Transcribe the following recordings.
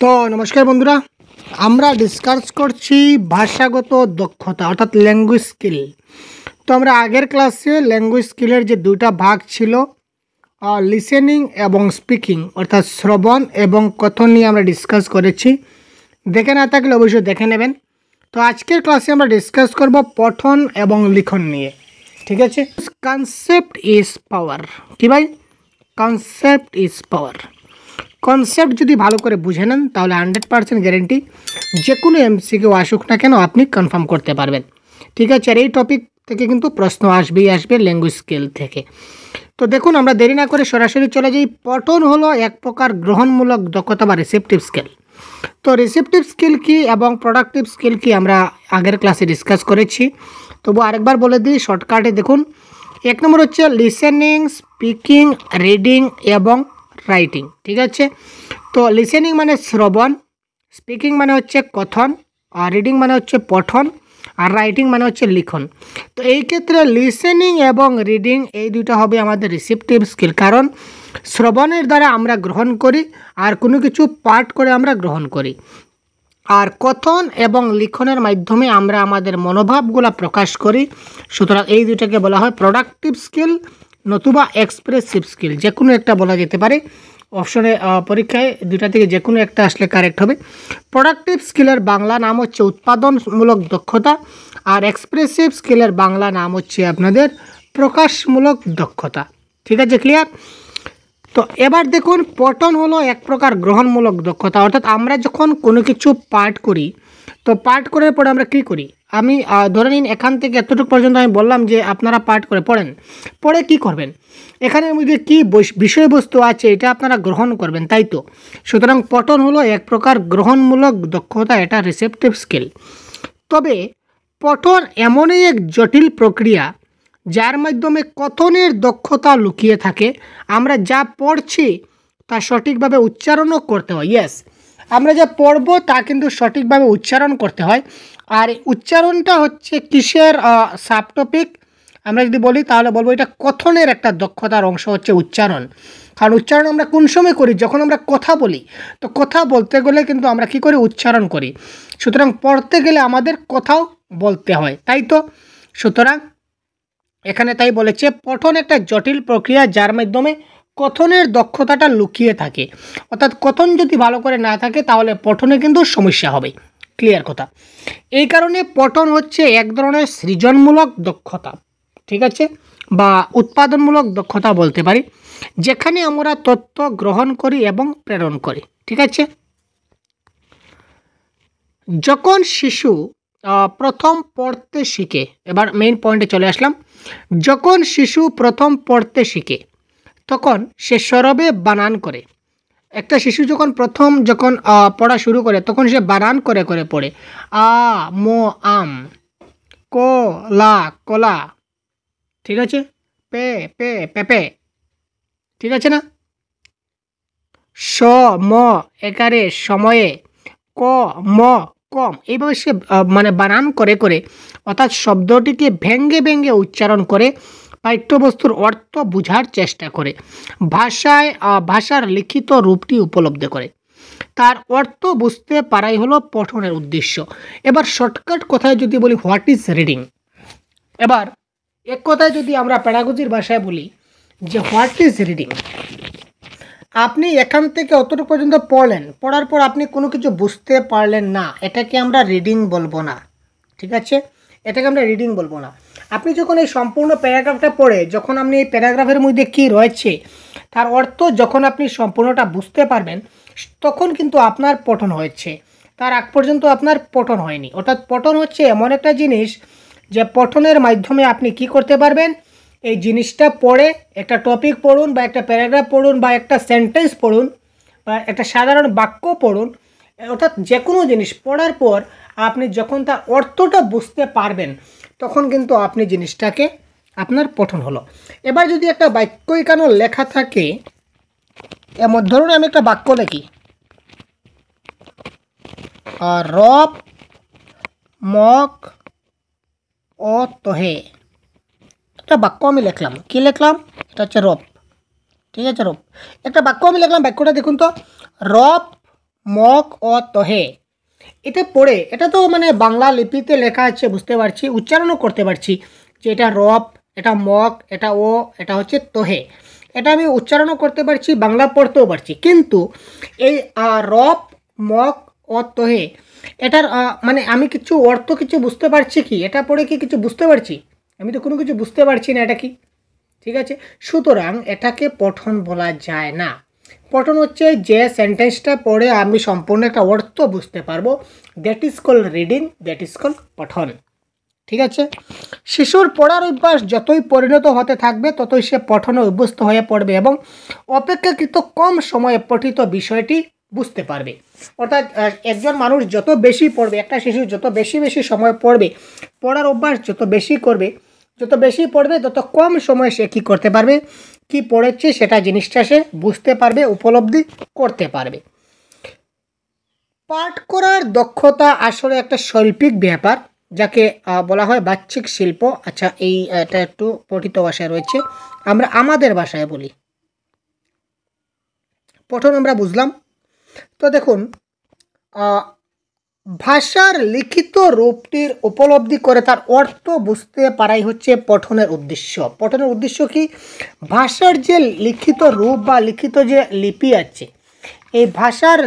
তো নমস্কার বন্ধুরা, আমরা ডিসকাস করছি ভাষাগত দক্ষতা অর্থাৎ ল্যাঙ্গুয়েজ স্কিল। তো আমরা আগের ক্লাসে ল্যাঙ্গুয়েজ স্কিলের যে দুইটা ভাগ ছিল, লিসেনিং এবং স্পিকিং অর্থাৎ শ্রবণ এবং কথন নিয়ে আমরা ডিসকাস করেছি। দেখে না থাকলে অবশ্যই দেখে নেবেন। তো আজকের ক্লাসে আমরা ডিসকাস করব পঠন এবং লিখন নিয়ে, ঠিক আছে। Concept is power. কি ভাই? Concept is power. কনসেপ্ট যদি ভালো করে বুঝে নেন তাহলে 100% গ্যারেন্টি যে কোনো এমসিকিউ আসুক না কেন আপনি কনফার্ম করতে পারবেন, ঠিক আছে। আর এই টপিক থেকে কিন্তু প্রশ্ন আসবে ল্যাঙ্গুয়েজ স্কিল থেকে। তো দেখুন, আমরা দেরি না করে সরাসরি চলে যাই। পঠন হলো এক প্রকার গ্রহণমূলক দক্ষতা বা রিসেপটিভ স্কিল। তো রিসেপটিভ স্কিল কি এবং প্রোডাক্টিভ স্কিল কি আমরা আগের ক্লাসে ডিসকাস করেছি, তবু আরেকবার বলে দিই শর্টকাটে। দেখুন, 1 নম্বর হচ্ছে লিসেনিং, স্পিকিং, রিডিং এবং রাইটিং, ঠিক আছে। তো লিসেনিং মানে শ্রবণ, স্পিকিং মানে হচ্ছে কথন, আর রিডিং মানে হচ্ছে পঠন, আর রাইটিং মানে হচ্ছে লিখন। তো এই ক্ষেত্রে লিসেনিং এবং রিডিং এই দুটো হবে আমাদের রিসেপটিভ স্কিল, কারণ শ্রবণের দ্বারা আমরা গ্রহণ করি আর কোনো কিছু পাঠ করে আমরা গ্রহণ করি। আর কথন এবং লিখনের মাধ্যমে আমরা আমাদের মনোভাবগুলো প্রকাশ করি। সুতরাং এই দুটাকে বলা হয় প্রোডাক্টিভ স্কিল নতুবা এক্সপ্রেসিভ স্কিল, যে কোনো একটা বলা যেতে পারে। অপশনে পরীক্ষায় দুটা থেকে যে কোনো একটা আসলে কারেক্ট হবে। প্রোডাক্টিভ স্কিলের বাংলা নাম হচ্ছে উৎপাদনমূলক দক্ষতা, আর এক্সপ্রেসিভ স্কিলের বাংলা নাম হচ্ছে আপনাদের প্রকাশমূলক দক্ষতা, ঠিক আছে। ক্লিয়ার? তো এবার দেখুন, পঠন হলো এক প্রকার গ্রহণমূলক দক্ষতা, অর্থাৎ আমরা যখন কোনো কিছু পাঠ করি, তো পাঠ করার পরে আমরা কী করি? আমি ধরে নিন এখান থেকে এতটুকু পর্যন্ত আমি বললাম যে আপনারা পাঠ করে পড়েন, পড়ে কি করবেন? এখানের মধ্যে কী বিষয়বস্তু আছে এটা আপনারা গ্রহণ করবেন, তাই তো। সুতরাং পঠন হলো এক প্রকার গ্রহণমূলক দক্ষতা, এটা রিসেপটিভ স্কিল। তবে পঠন এমনই এক জটিল প্রক্রিয়া যার মাধ্যমে কথনের দক্ষতা লুকিয়ে থাকে। আমরা যা পড়ছি তা সঠিকভাবে উচ্চারণও করতে হয়। ইয়েস, আমরা যা পড়ব তা কিন্তু সঠিকভাবে উচ্চারণ করতে হয়। আর উচ্চারণটা হচ্ছে কিসের সাবটপিক আমরা যদি বলি তাহলে বলবো এটা কথনের একটা দক্ষতার অংশ হচ্ছে উচ্চারণ। কারণ উচ্চারণ আমরা কোন সময় করি? যখন আমরা কথা বলি। তো কথা বলতে গেলে কিন্তু আমরা কি করি? উচ্চারণ করি। সুতরাং পড়তে গেলে আমাদের কথাও বলতে হয়, তাই তো। সুতরাং এখানে তাই বলেছে পঠন একটা জটিল প্রক্রিয়া যার মাধ্যমে কথনের দক্ষতাটা লুকিয়ে থাকে। অর্থাৎ কথন যদি ভালো করে না থাকে তাহলে পঠনে কিন্তু সমস্যা হবে। ক্লিয়ার কথা? এই কারণে পঠন হচ্ছে এক ধরনের সৃজনমূলক দক্ষতা, ঠিক আছে, বা উৎপাদনমূলক দক্ষতা বলতে পারি, যেখানে আমরা তথ্য গ্রহণ করি এবং প্রেরণ করি, ঠিক আছে। যখন শিশু প্রথম পড়তে শিখে, এবার মেইন পয়েন্টে চলে আসলাম। যখন শিশু প্রথম পড়তে শিখে তখন সে সরবে বানান করে। একটা শিশু যখন পড়া শুরু করে তখন সে বানান করে করে পড়ে। আ মো আম, ক লা কলা, ঠিক আছে, পে পে পেপে, ঠিক আছে না। স ম একারে সময়ে, ক ম কম, এইভাবে সে মানে বানান করে করে অর্থাৎ শব্দটিকে ভেঙ্গে ভেঙ্গে উচ্চারণ করে পাঠ্যবস্তুর অর্থ বোঝার চেষ্টা করে, ভাষার লিখিত রূপটি উপলব্ধি করে। তার অর্থ বুঝতে পারাই হলো পঠনের উদ্দেশ্য। এবার শর্টকাট কথায় যদি বলি, হোয়াট ইজ রিডিং? এবার এক কথায় যদি আমরা প্যাডাগজির ভাষায় বলি যে হোয়াট ইজ রিডিং, আপনি এখান থেকে অতটুকু পর্যন্ত পড়লেন, পড়ার পর আপনি কোনো কিছু বুঝতে পারলেন না, এটাকে আমরা রিডিং বলবো না, ঠিক আছে। এটাকে আমরা রিডিং বলবো না। আপনি যখন এই সম্পূর্ণ প্যারাগ্রাফটা পড়ে যখন আপনি এই প্যারাগ্রাফের মধ্যে কী রয়েছে তার অর্থ যখন আপনি সম্পূর্ণটা বুঝতে পারবেন তখন কিন্তু আপনার পঠন হয়েছে। তার আগ পর্যন্ত আপনার পঠন হয়নি। অর্থাৎ পঠন হচ্ছে এমন একটা জিনিস যে পঠনের মাধ্যমে আপনি কি করতে পারবেন? এই জিনিসটা পড়ে একটা টপিক পড়ুন বা একটা প্যারাগ্রাফ পড়ুন বা একটা সেন্টেন্স পড়ুন বা একটা সাধারণ বাক্য পড়ুন, অর্থাৎ যে কোনো জিনিস পড়ার পর আপনি যখন তার অর্থটা বুঝতে পারবেন তখন কিন্তু আপনি জিনিসটাকে আপনার পঠন হলো। এবার যদি একটা বাক্য এখানে লেখা থাকে, এমন ধরুন আমি একটা বাক্য লিখি, রব মগ ও তোহে, একটা বাক্য আমি লিখলাম। কি লিখলাম? এটা হচ্ছে রব, ঠিক আছে, রব। একটা বাক্য আমি লিখলাম, বাক্যটা দেখুন তো, রব মক ও তহে, এটা পড়ে, এটা তো মানে বাংলা লিপিতে লেখা আছে, বুঝতে পারছি, উচ্চারণও করতে পারছি যে এটা রপ, এটা মক, এটা ও, এটা হচ্ছে তহে, এটা আমি উচ্চারণও করতে পারছি, বাংলা পড়তেও পারছি। কিন্তু এই রপ, মক ও তহে, এটার মানে আমি কিছু অর্থ কিছু বুঝতে পারছি কি? এটা পড়ে কি কিছু বুঝতে পারছি? আমি তো কোনো কিছু বুঝতে পারছি না, এটা কি? ঠিক আছে, সুতরাং এটাকে পঠন বলা যায় না। পঠন হচ্ছে যে সেন্টেন্সটা পড়ে আমি সম্পূর্ণ একটা অর্থ বুঝতে পারবো, that is call reading, that is call পঠন। ঠিক আছে, শিশুর পড়ার অভ্যাস যতই পরিণত হতে থাকবে ততই সে পঠনে অভ্যস্ত হয়ে পড়বে এবং অপেক্ষাকৃত কম সময়ে পঠিত বিষয়টি বুঝতে পারবে। অর্থাৎ একজন মানুষ যত বেশি পড়বে, একটা শিশু যত বেশি বেশি সময় পড়বে, পড়ার অভ্যাস যত বেশি করবে, যত বেশি পড়বে তত কম সময়ে সে কী করতে পারবে, কি পড়েছে সেটা জিনিসটা সে বুঝতে পারবে, উপলব্ধি করতে পারবে। পাঠ করার দক্ষতা আসলে একটা শৈল্পিক ব্যাপার, যাকে বলা হয় বাহ্যিক শিল্প। আচ্ছা, এটা একটু পঠিত ভাষায় রয়েছে, আমরা আমাদের ভাষায় বলি। পঠন আমরা বুঝলাম। তো দেখুন, ভাষার লিখিত রূপটির উপলব্ধি করে তার অর্থ বুঝতে পারাই হচ্ছে পঠনের উদ্দেশ্য। পঠনের উদ্দেশ্য কি? ভাষার যে লিখিত রূপ বা লিখিত যে লিপি আছে, এই ভাষার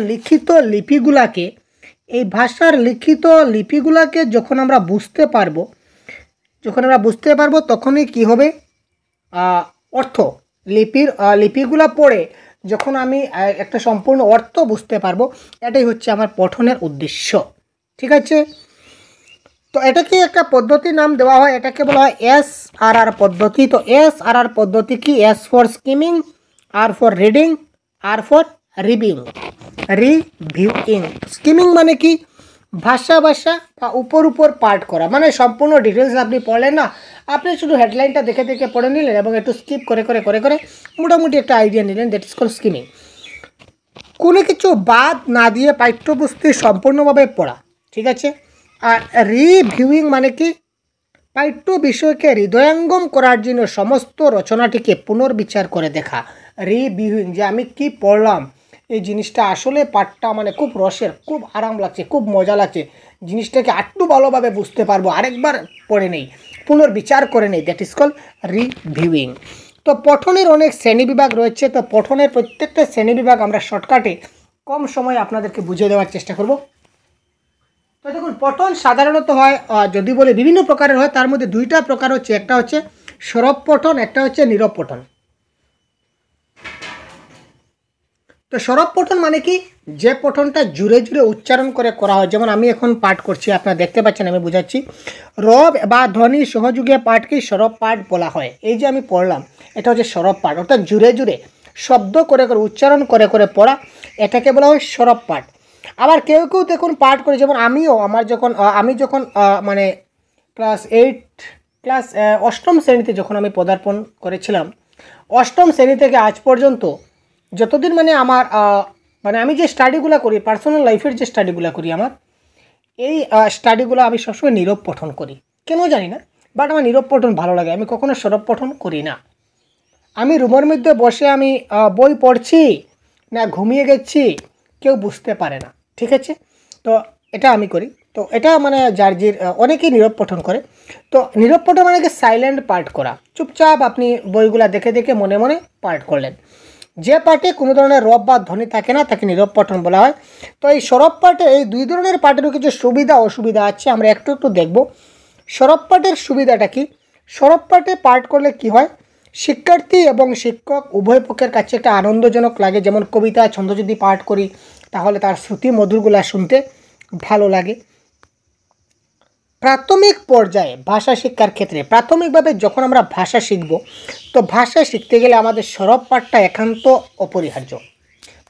লিখিত লিপিগুলাকে যখন আমরা বুঝতে পারবো, তখনই কি হবে, অর্থ, লিপিগুলা পড়ে যখন আমি একটা সম্পূর্ণ অর্থ বুঝতে পারবো, এটাই হচ্ছে আমার পঠনের উদ্দেশ্য। ঠিক আছে, তো এটাকে একটা পদ্ধতির নাম দেওয়া হয়, এটাকে বলা হয় SRR পদ্ধতি। তো SRR পদ্ধতি কি? S for skimming, R for reading, R for reviewing. Skimming মানে কি? ভাষা বা উপর পাঠ করা, মানে সম্পূর্ণ ডিটেলস আপনি পড়লেন না, আপনি শুধু হেডলাইনটা দেখে দেখে পড়ে নিলেন এবং একটু স্কিপ করে মোটামুটি একটা আইডিয়া নিলেন, দ্যাট ইজ কল স্কিমিং। কোনো কিছু বাদ না দিয়ে পাঠ্যপুস্তক সম্পূর্ণভাবে পড়া। ঠিক আছে, আর রিভিউইং মানে কি? পাঠ্য বিষয়কে হৃদয়ঙ্গম করার জন্য সমস্ত রচনাটিকে পুনর্বিচার করে দেখা। রিভিউইং, যে আমি কি পড়লাম, এই জিনিসটা আসলে পাঠটা মানে খুব রসের, খুব আরাম লাগছে, খুব মজা লাগছে, জিনিসটাকে আরটু ভালোভাবে বুঝতে পারবো, আরেকবার পড়ে নেই, পুনর্বিচার করে নেই, দ্যাট ইজ কল রিভিউইং। তো পঠনের অনেক শ্রেণীবিভাগ রয়েছে। তো পঠনের প্রত্যেকটা শ্রেণীবিভাগ আমরা শর্টকাটে কম সময়ে আপনাদেরকে বুঝিয়ে দেওয়ার চেষ্টা করব। তো দেখুন, পঠন সাধারণত হয়, যদি বলে বিভিন্ন প্রকারের হয়, তার মধ্যে দুইটা প্রকার হচ্ছে, একটা হচ্ছে সরব পঠন, একটা হচ্ছে নীরব পঠন। তো সরব পঠন মানে কি? যে পঠনটা জুড়ে জুড়ে উচ্চারণ করে করা হয়, যেমন আমি এখন পাঠ করছি, আপনারা দেখতে পাচ্ছেন, আমি বুঝাচ্ছি। রব বা ধ্বনি সহযোগে পাঠকে সরব পাঠ বলা হয়। এই যে আমি পড়লাম, এটা হচ্ছে সরব পাঠ, অর্থাৎ জুড়ে জুড়ে শব্দ করে উচ্চারণ করে পড়া, এটাকে বলা হয় সরব পাঠ। আবার কেউ দেখুন পাঠ করে, যেমন আমি যখন মানে অষ্টম শ্রেণীতে যখন আমি পদার্পণ করেছিলাম, অষ্টম শ্রেণী থেকে আজ পর্যন্ত যতদিন মানে আমার মানে আমি যে স্টাডিগুলো করি, পার্সোনাল লাইফের যে স্টাডিগুলো করি, আমার এই স্টাডিগুলো আমি সবসময় নীরব পঠন করি, কেন জানি না, বাট আমার নীরব পঠন ভালো লাগে, আমি কখনো সরব পঠন করি না। আমি রুমের মধ্যে বসে আমি বই পড়ছি না ঘুমিয়ে গেছি, কেউ বুঝতে পারে না। ঠিক আছে, তো এটা আমি করি। তো এটা মানে অনেকেই নীরব পঠন করে। তো নীরব পঠন মানে কি? সাইলেন্ট পাঠ করা, চুপচাপ আপনি বইগুলা দেখে দেখে মনে মনে পাঠ করলেন। যে পাঠে কোনো ধরনের রব বা ধ্বনি থাকে না, তাকে নীরব পঠন বলা হয়। তো এই সরব পাঠে, এই দুই ধরনের পাঠেরও কিছু সুবিধা অসুবিধা আছে, আমরা একটু দেখব। সরব পাঠের সুবিধাটা কি? সরব পাঠে পাঠ করলে কি হয়, শিক্ষার্থী এবং শিক্ষক উভয় পক্ষের কাছে একটা আনন্দজনক লাগে। যেমন কবিতা ছন্দ যদি পাঠ করি, তাহলে তার শ্রুতি মধুরগুলা শুনতে ভালো লাগে। প্রাথমিক পর্যায়ে ভাষা শিক্ষার ক্ষেত্রে, প্রাথমিকভাবে যখন আমরা ভাষা শিখব, তো ভাষা শিখতে গেলে আমাদের সরব পাঠটা একান্ত অপরিহার্য।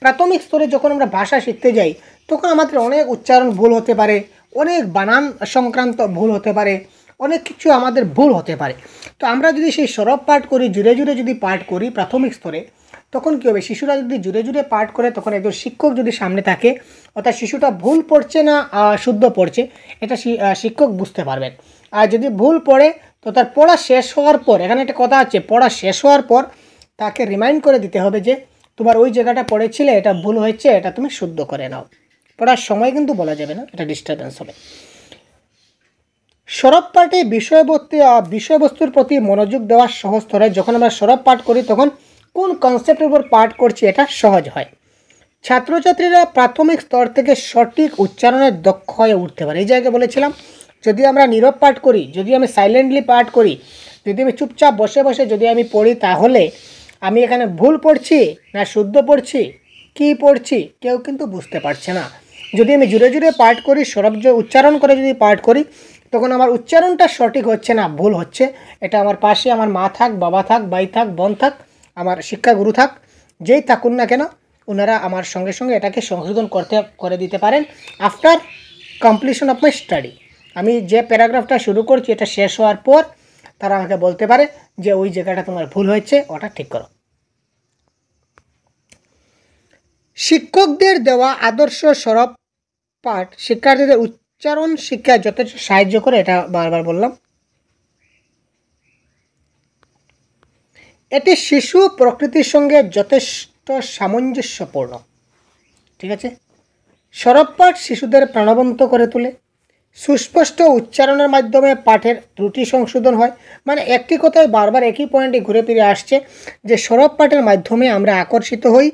প্রাথমিক স্তরে যখন আমরা ভাষা শিখতে যাই, তখন আমাদের অনেক উচ্চারণ ভুল হতে পারে, অনেক বানান সংক্রান্ত ভুল হতে পারে, অনেক কিছু আমাদের ভুল হতে পারে। তো আমরা যদি সেই সরব পাঠ করি, জুড়ে জুড়ে যদি পাঠ করি প্রাথমিক স্তরে, তখন কী হবে, শিশুরা যদি জুড়ে জুড়ে পাঠ করে, তখন একজন শিক্ষক যদি সামনে থাকে, অর্থাৎ শিশুটা ভুল পড়ছে না শুদ্ধ পড়ছে, এটা শিক্ষক বুঝতে পারবেন। আর যদি ভুল পড়ে, তো তার পড়া শেষ হওয়ার পর, এখানে একটা কথা আছে, পড়া শেষ হওয়ার পর তাকে রিমাইন্ড করে দিতে হবে যে তোমার ওই জায়গাটা পড়েছিলে, এটা ভুল হয়েছে, এটা তুমি শুদ্ধ করে নাও। পড়ার সময় কিন্তু বলা যাবে না, এটা ডিস্টারবেন্স হবে। সরব পাঠে বিষয়বস্তুর প্রতি মনোযোগ দেওয়া সহজ হয়। যখন আমরা সরব পাঠ করি তখন কোন কনসেপ্টের উপর পাঠ করছি এটা সহজ হয়। ছাত্রছাত্রীরা প্রাথমিক স্তর থেকে সঠিক উচ্চারণের দক্ষ হয়ে উঠতে পারে। এই জায়গায় বলেছিলাম, যদি আমরা নীরব পাঠ করি, যদি আমি সাইলেন্টলি পাঠ করি, যদি আমি চুপচাপ বসে বসে যদি আমি পড়ি, তাহলে আমি এখানে ভুল পড়ছি না শুদ্ধ পড়ছি, কী পড়ছি কেউ কিন্তু বুঝতে পারছে না। যদি আমি জুড়ে জুড়ে পাঠ করি, সরব উচ্চারণ করে যদি পাঠ করি, তখন আমার উচ্চারণটা সঠিক হচ্ছে না, ভুল হচ্ছে। এটা আমার পাশে আমার মা থাক, বাবা থাক, ভাই থাক, বোন থাক, আমার শিক্ষাগুরু থাক, যেই থাকুন না কেন, ওনারা আমার সঙ্গে সঙ্গে এটাকে সংশোধন করে দিতে পারেন after completion of my study. আমি যে প্যারাগ্রাফটা শুরু করছি এটা শেষ হওয়ার পর তারা আমাকে বলতে পারে যে ওই জায়গাটা তোমার ভুল হয়েছে, ওটা ঠিক করো। শিক্ষকদের দেওয়া আদর্শ সরব পাঠ শিক্ষার্থীদের উচ্চারণ শিক্ষায় যথেষ্ট সাহায্য করে, এটা বারবার বললাম। এটি শিশু প্রকৃতির সঙ্গে যথেষ্ট সামঞ্জস্যপূর্ণ। ঠিক আছে, সরব পাঠ শিশুদের প্রাণবন্ত করে তোলে। সুস্পষ্ট উচ্চারণের মাধ্যমে পাঠের ত্রুটি সংশোধন হয়। মানে একটি কথায় বারবার একই পয়েন্টে ঘুরে ফিরে আসছে যে সরব পাঠের মাধ্যমে আমরা আকর্ষিত হই,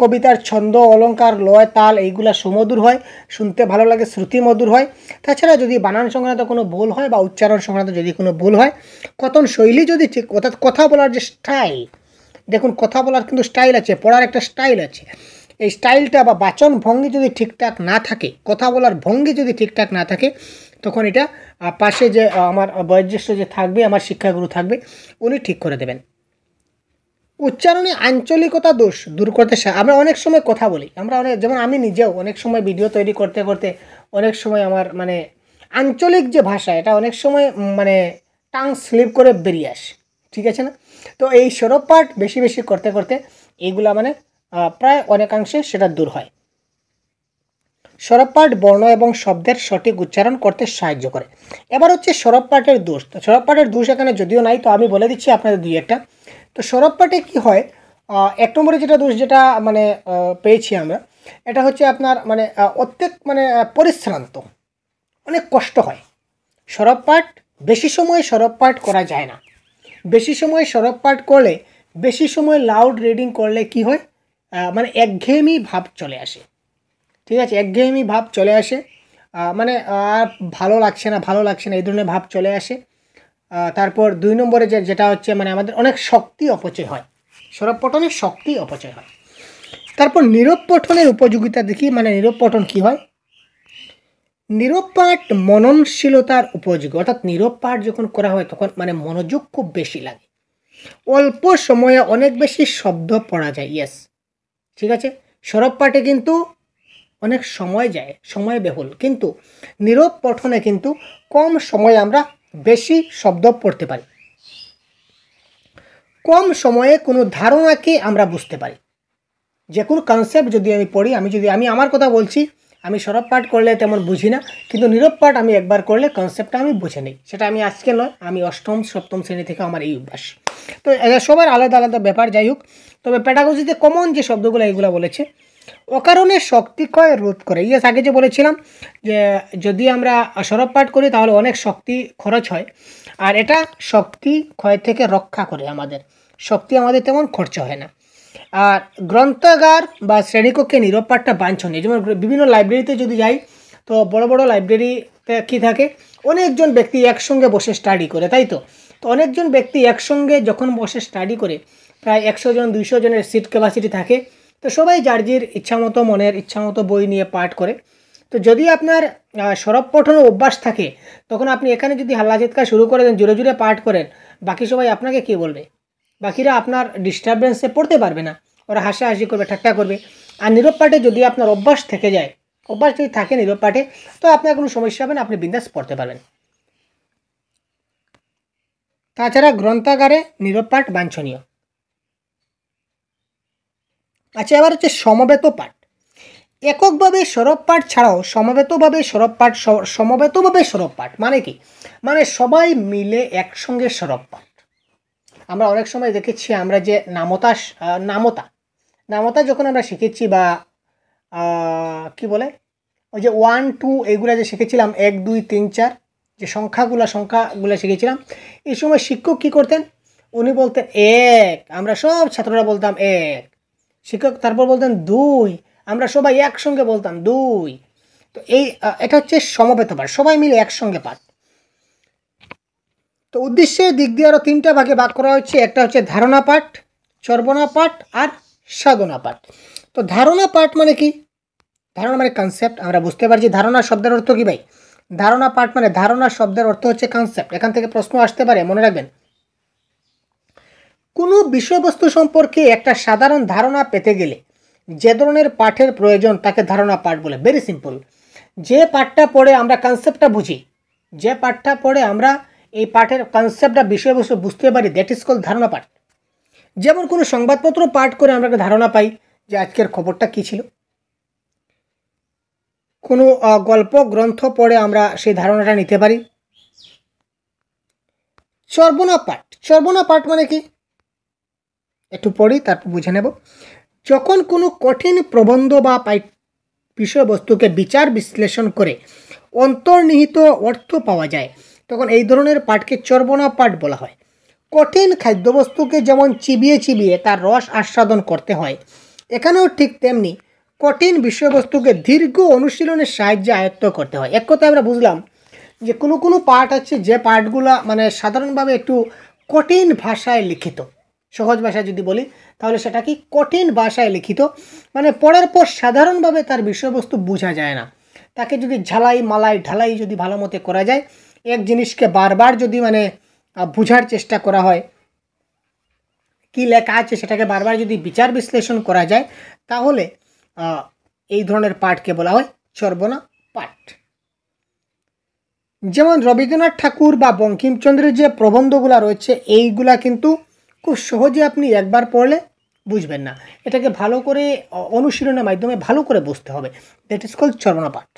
কবিতার ছন্দ, অলঙ্কার, লয়, তাল এইগুলা সুমধুর হয়, শুনতে ভালো লাগে, শ্রুতিমধুর হয়। তাছাড়া যদি বানান সংক্রান্ত কোনো ভুল হয় বা উচ্চারণ সংক্রান্ত যদি কোনো ভুল হয়, কথন শৈলী যদি ঠিক, অর্থাৎ কথা বলার যে স্টাইল, দেখুন কথা বলার কিন্তু স্টাইল আছে, পড়ার একটা স্টাইল আছে, এই স্টাইলটা বা বাচন ভঙ্গি যদি ঠিকঠাক না থাকে, কথা বলার ভঙ্গি যদি ঠিকঠাক না থাকে, তখন এটা পাশে যে আমার বয়োজ্যেষ্ঠ যে থাকবে, আমার শিক্ষাগুরু থাকবে, উনি ঠিক করে দেবেন। উচ্চারণে আঞ্চলিকতা দোষ দূর করতে আমরা অনেক সময় কথা বলি, আমরা অনেক, যেমন আমি নিজেও অনেক সময় ভিডিও তৈরি করতে করতে অনেক সময় আমার মানে আঞ্চলিক যে ভাষা, এটা অনেক সময় মানে টাং স্লিপ করে বেরিয়ে আসে। ঠিক আছে না? তো এই সরব পাঠ বেশি বেশি করতে করতে এইগুলা মানে প্রায় অনেকাংশে সেটা দূর হয়। সরব পাঠ বর্ণ এবং শব্দের সঠিক উচ্চারণ করতে সাহায্য করে। এবার হচ্ছে সরব পাঠের দোষ। তো সরব পাঠের দোষ এখানে যদিও নাই, তো আমি বলে দিচ্ছি আপনাদের দুই একটা। তো সরব পাঠে কী হয়, এক নম্বরে যেটা দোষ যেটা মানে পেয়েছি আমরা, এটা হচ্ছে আপনার মানে প্রত্যেক মানে পরিশ্রান্ত, অনেক কষ্ট হয়। সরব পাঠ বেশি সময় সরব পাঠ করা যায় না। বেশি সময় সরব পাঠ করলে, বেশি সময় লাউড রিডিং করলে কি হয়, মানে একঘেয়েমি ভাব চলে আসে। ঠিক আছে, একঘেয়েমি ভাব চলে আসে, মানে আর ভালো লাগছে না, ভালো লাগছে না, এই ধরনের ভাব চলে আসে। তারপর দুই নম্বরে যেটা হচ্ছে মানে আমাদের অনেক শক্তি অপচয় হয়, সরব পঠনের শক্তি অপচয় হয়। তারপর নীরব পঠনের উপযোগিতা দেখি, মানে নীরব পঠন কী হয়। নীরব পাঠ মননশীলতার উপযোগী, অর্থাৎ নীরব পাঠ যখন করা হয় তখন মানে মনোযোগ খুব বেশি লাগে, অল্প সময়ে অনেক বেশি শব্দ পড়া যায়। ইয়েস, ঠিক আছে, সরব পাঠে কিন্তু অনেক সময় যায়, সময় বহুল, কিন্তু নীরব পঠনে কিন্তু কম সময়ে আমরা বেশি শব্দ পড়তে পারি, কম সময়ে কোনো ধারণাকে আমরা বুঝতে পারি। যে কোনো কনসেপ্ট যদি আমি পড়ি, আমি আমার কথা বলছি, আমি সরব পাঠ করলে তেমন বুঝি না, কিন্তু নীরব পাঠ আমি একবার করলে কনসেপ্টটা আমি বুঝে নিই। সেটা আমি আজকে নয়, আমি অষ্টম সপ্তম শ্রেণী থেকে আমার এই অভ্যাস। তো সবার আলাদা আলাদা ব্যাপার, যাই হোক। তবে প্যাডাগজিতে কমন যে শব্দগুলো এইগুলো বলেছে, অকারণে শক্তিক্ষয় রোধ করে। ইয়েস, আগে যে বলেছিলাম যে যদি আমরা সরব পাঠ করি তাহলে অনেক শক্তি খরচ হয়, আর এটা শক্তি ক্ষয় থেকে রক্ষা করে, আমাদের শক্তি আমাদের তেমন খরচা হয় না। আর গ্রন্থাগার বা শ্রেণীকক্ষে নীরব পাঠটা বাঞ্ছনীয়। যেমন বিভিন্ন লাইব্রেরিতে যদি যাই, তো বড় বড় লাইব্রেরিতে কী থাকে, অনেকজন ব্যক্তি একসঙ্গে বসে স্টাডি করে, তাই তো। তো অনেকজন ব্যক্তি একসঙ্গে যখন বসে স্টাডি করে, প্রায় 100 জন 200 জনের সিট ক্যাপাসিটি থাকে, তো সবাই যার যার ইচ্ছামতো মনের ইচ্ছামতো বই নিয়ে পাঠ করে। তো যদি আপনার সরব পঠনের অভ্যাস থাকে, তখন আপনি এখানে যদি হাল্লা চিৎকার শুরু করে দেন, জোরে জোরে পাঠ করেন, বাকি সবাই আপনাকে কী বলবে? বাকিরা আপনার ডিস্টারবেন্সে পড়তে পারবে না, ওরা হাসাহাসি করবে, ঠাট্টা করবে। আর নীরব পাঠে যদি আপনার অভ্যাস থেকে যায়, অভ্যাস যদি থাকে নীরব পাঠে, তো আপনার কোনো সমস্যা হবে না, আপনি বিন্দাস পড়তে পারবেন। তাছাড়া গ্রন্থাগারে নীরব পাঠ বাঞ্ছনীয়। আচ্ছা, এবার হচ্ছে সমবেত পাঠ। এককভাবে সরব পাঠ ছাড়াও সমবেতভাবে সরব পাঠ মানে কি? মানে সবাই মিলে একসঙ্গে সরব পাঠ। আমরা অনেক সময় দেখেছি, আমরা যে নামতা নামতা যখন আমরা শিখেছি বা কি বলে ওই যে 1 2 এইগুলো যে শিখেছিলাম 1 2 3 4 যে সংখ্যাগুলো শিখেছিলাম, এই সময় শিক্ষক কী করতেন, উনি বলতেন 1, আমরা সব ছাত্ররা বলতাম 1, শিক্ষক তারপর বলতেন 2, আমরা সবাই একসঙ্গে বলতাম 2। তো এটা হচ্ছে সমবেত পাঠ, সবাই মিলে একসঙ্গে পাঠ। তো উদ্দেশ্যের দিক দিয়ে আরও 3টা ভাগে ভাগ করা হচ্ছে, একটা হচ্ছে ধারণা পাঠ, চর্বণা পাঠ আর সাধনা পাঠ। তো ধারণা পাঠ মানে কি? ধারণা মানে কনসেপ্ট, আমরা বুঝতে পারছি ধারণা শব্দের অর্থ কি ভাই? ধারণা পাঠ মানে ধারণা শব্দের অর্থ হচ্ছে কনসেপ্ট। এখান থেকে প্রশ্ন আসতে পারে, মনে রাখবেন। কোনো বিষয়বস্তু সম্পর্কে একটা সাধারণ ধারণা পেতে গেলে যে ধরনের পাঠের প্রয়োজন তাকে ধারণা পাঠ বলে। ভেরি সিম্পল, যে পাঠটা পড়ে আমরা কনসেপ্টটা বুঝি, যে পাঠটা পড়ে আমরা এই পাঠের কনসেপ্টটা বিষয়বস্তু বুঝতে পারি, দ্যাট ইজ কল ধারণা পাঠ। যেমন কোনো সংবাদপত্র পাঠ করে আমরা একটা ধারণা পাই যে আজকের খবরটা কী ছিল। কোনো গল্প গ্রন্থ পড়ে আমরা সেই ধারণাটা নিতে পারি। চর্বণা পাঠ মানে কি? একটু পড়ি তারপর বুঝে নেব। যখন কোনো কঠিন প্রবন্ধ বা বিষয়বস্তুকে বিচার বিশ্লেষণ করে অন্তর্নিহিত অর্থ পাওয়া যায়, তখন এই ধরনের পাঠকে চর্বণা পাঠ বলা হয়। কঠিন খাদ্যবস্তুকে যেমন চিবিয়ে চিবিয়ে তার রস আস্বাদন করতে হয়, এখানেও ঠিক তেমনি কঠিন বিষয়বস্তুকে দীর্ঘ অনুশীলনের সাহায্যে আয়ত্ত করতে হয়। এক কথায় আমরা বুঝলাম যে কোনো পাঠ আছে যে পাঠগুলো মানে সাধারণভাবে একটু কঠিন ভাষায় লিখিত। সহজ ভাষায় যদি বলি তাহলে সেটা কি কঠিন ভাষায় লিখিত, মানে পড়ার পর সাধারণভাবে তার বিষয়বস্তু বোঝা যায় না। তাকে যদি ঝালাই মালাই ঢালাই যদি ভালো মতো করা যায়, এক জিনিসকে বারবার যদি মানে বোঝার চেষ্টা করা হয়, কি লেখা আছে সেটাকে বারবার যদি বিচার বিশ্লেষণ করা যায়, তাহলে এই ধরনের পাঠকে বলা হয় চর্বণা পাঠ। যেমন রবীন্দ্রনাথ ঠাকুর বা বঙ্কিমচন্দ্রের যে প্রবন্ধগুলো রয়েছে, এইগুলা কিন্তু খুব সহজে আপনি একবার পড়লে বুঝবেন না, এটাকে ভালো করে অনুশীলনের মাধ্যমে ভালো করে বুঝতে হবে। দ্যাট ইজ কল্ড চর্বণা পাঠ।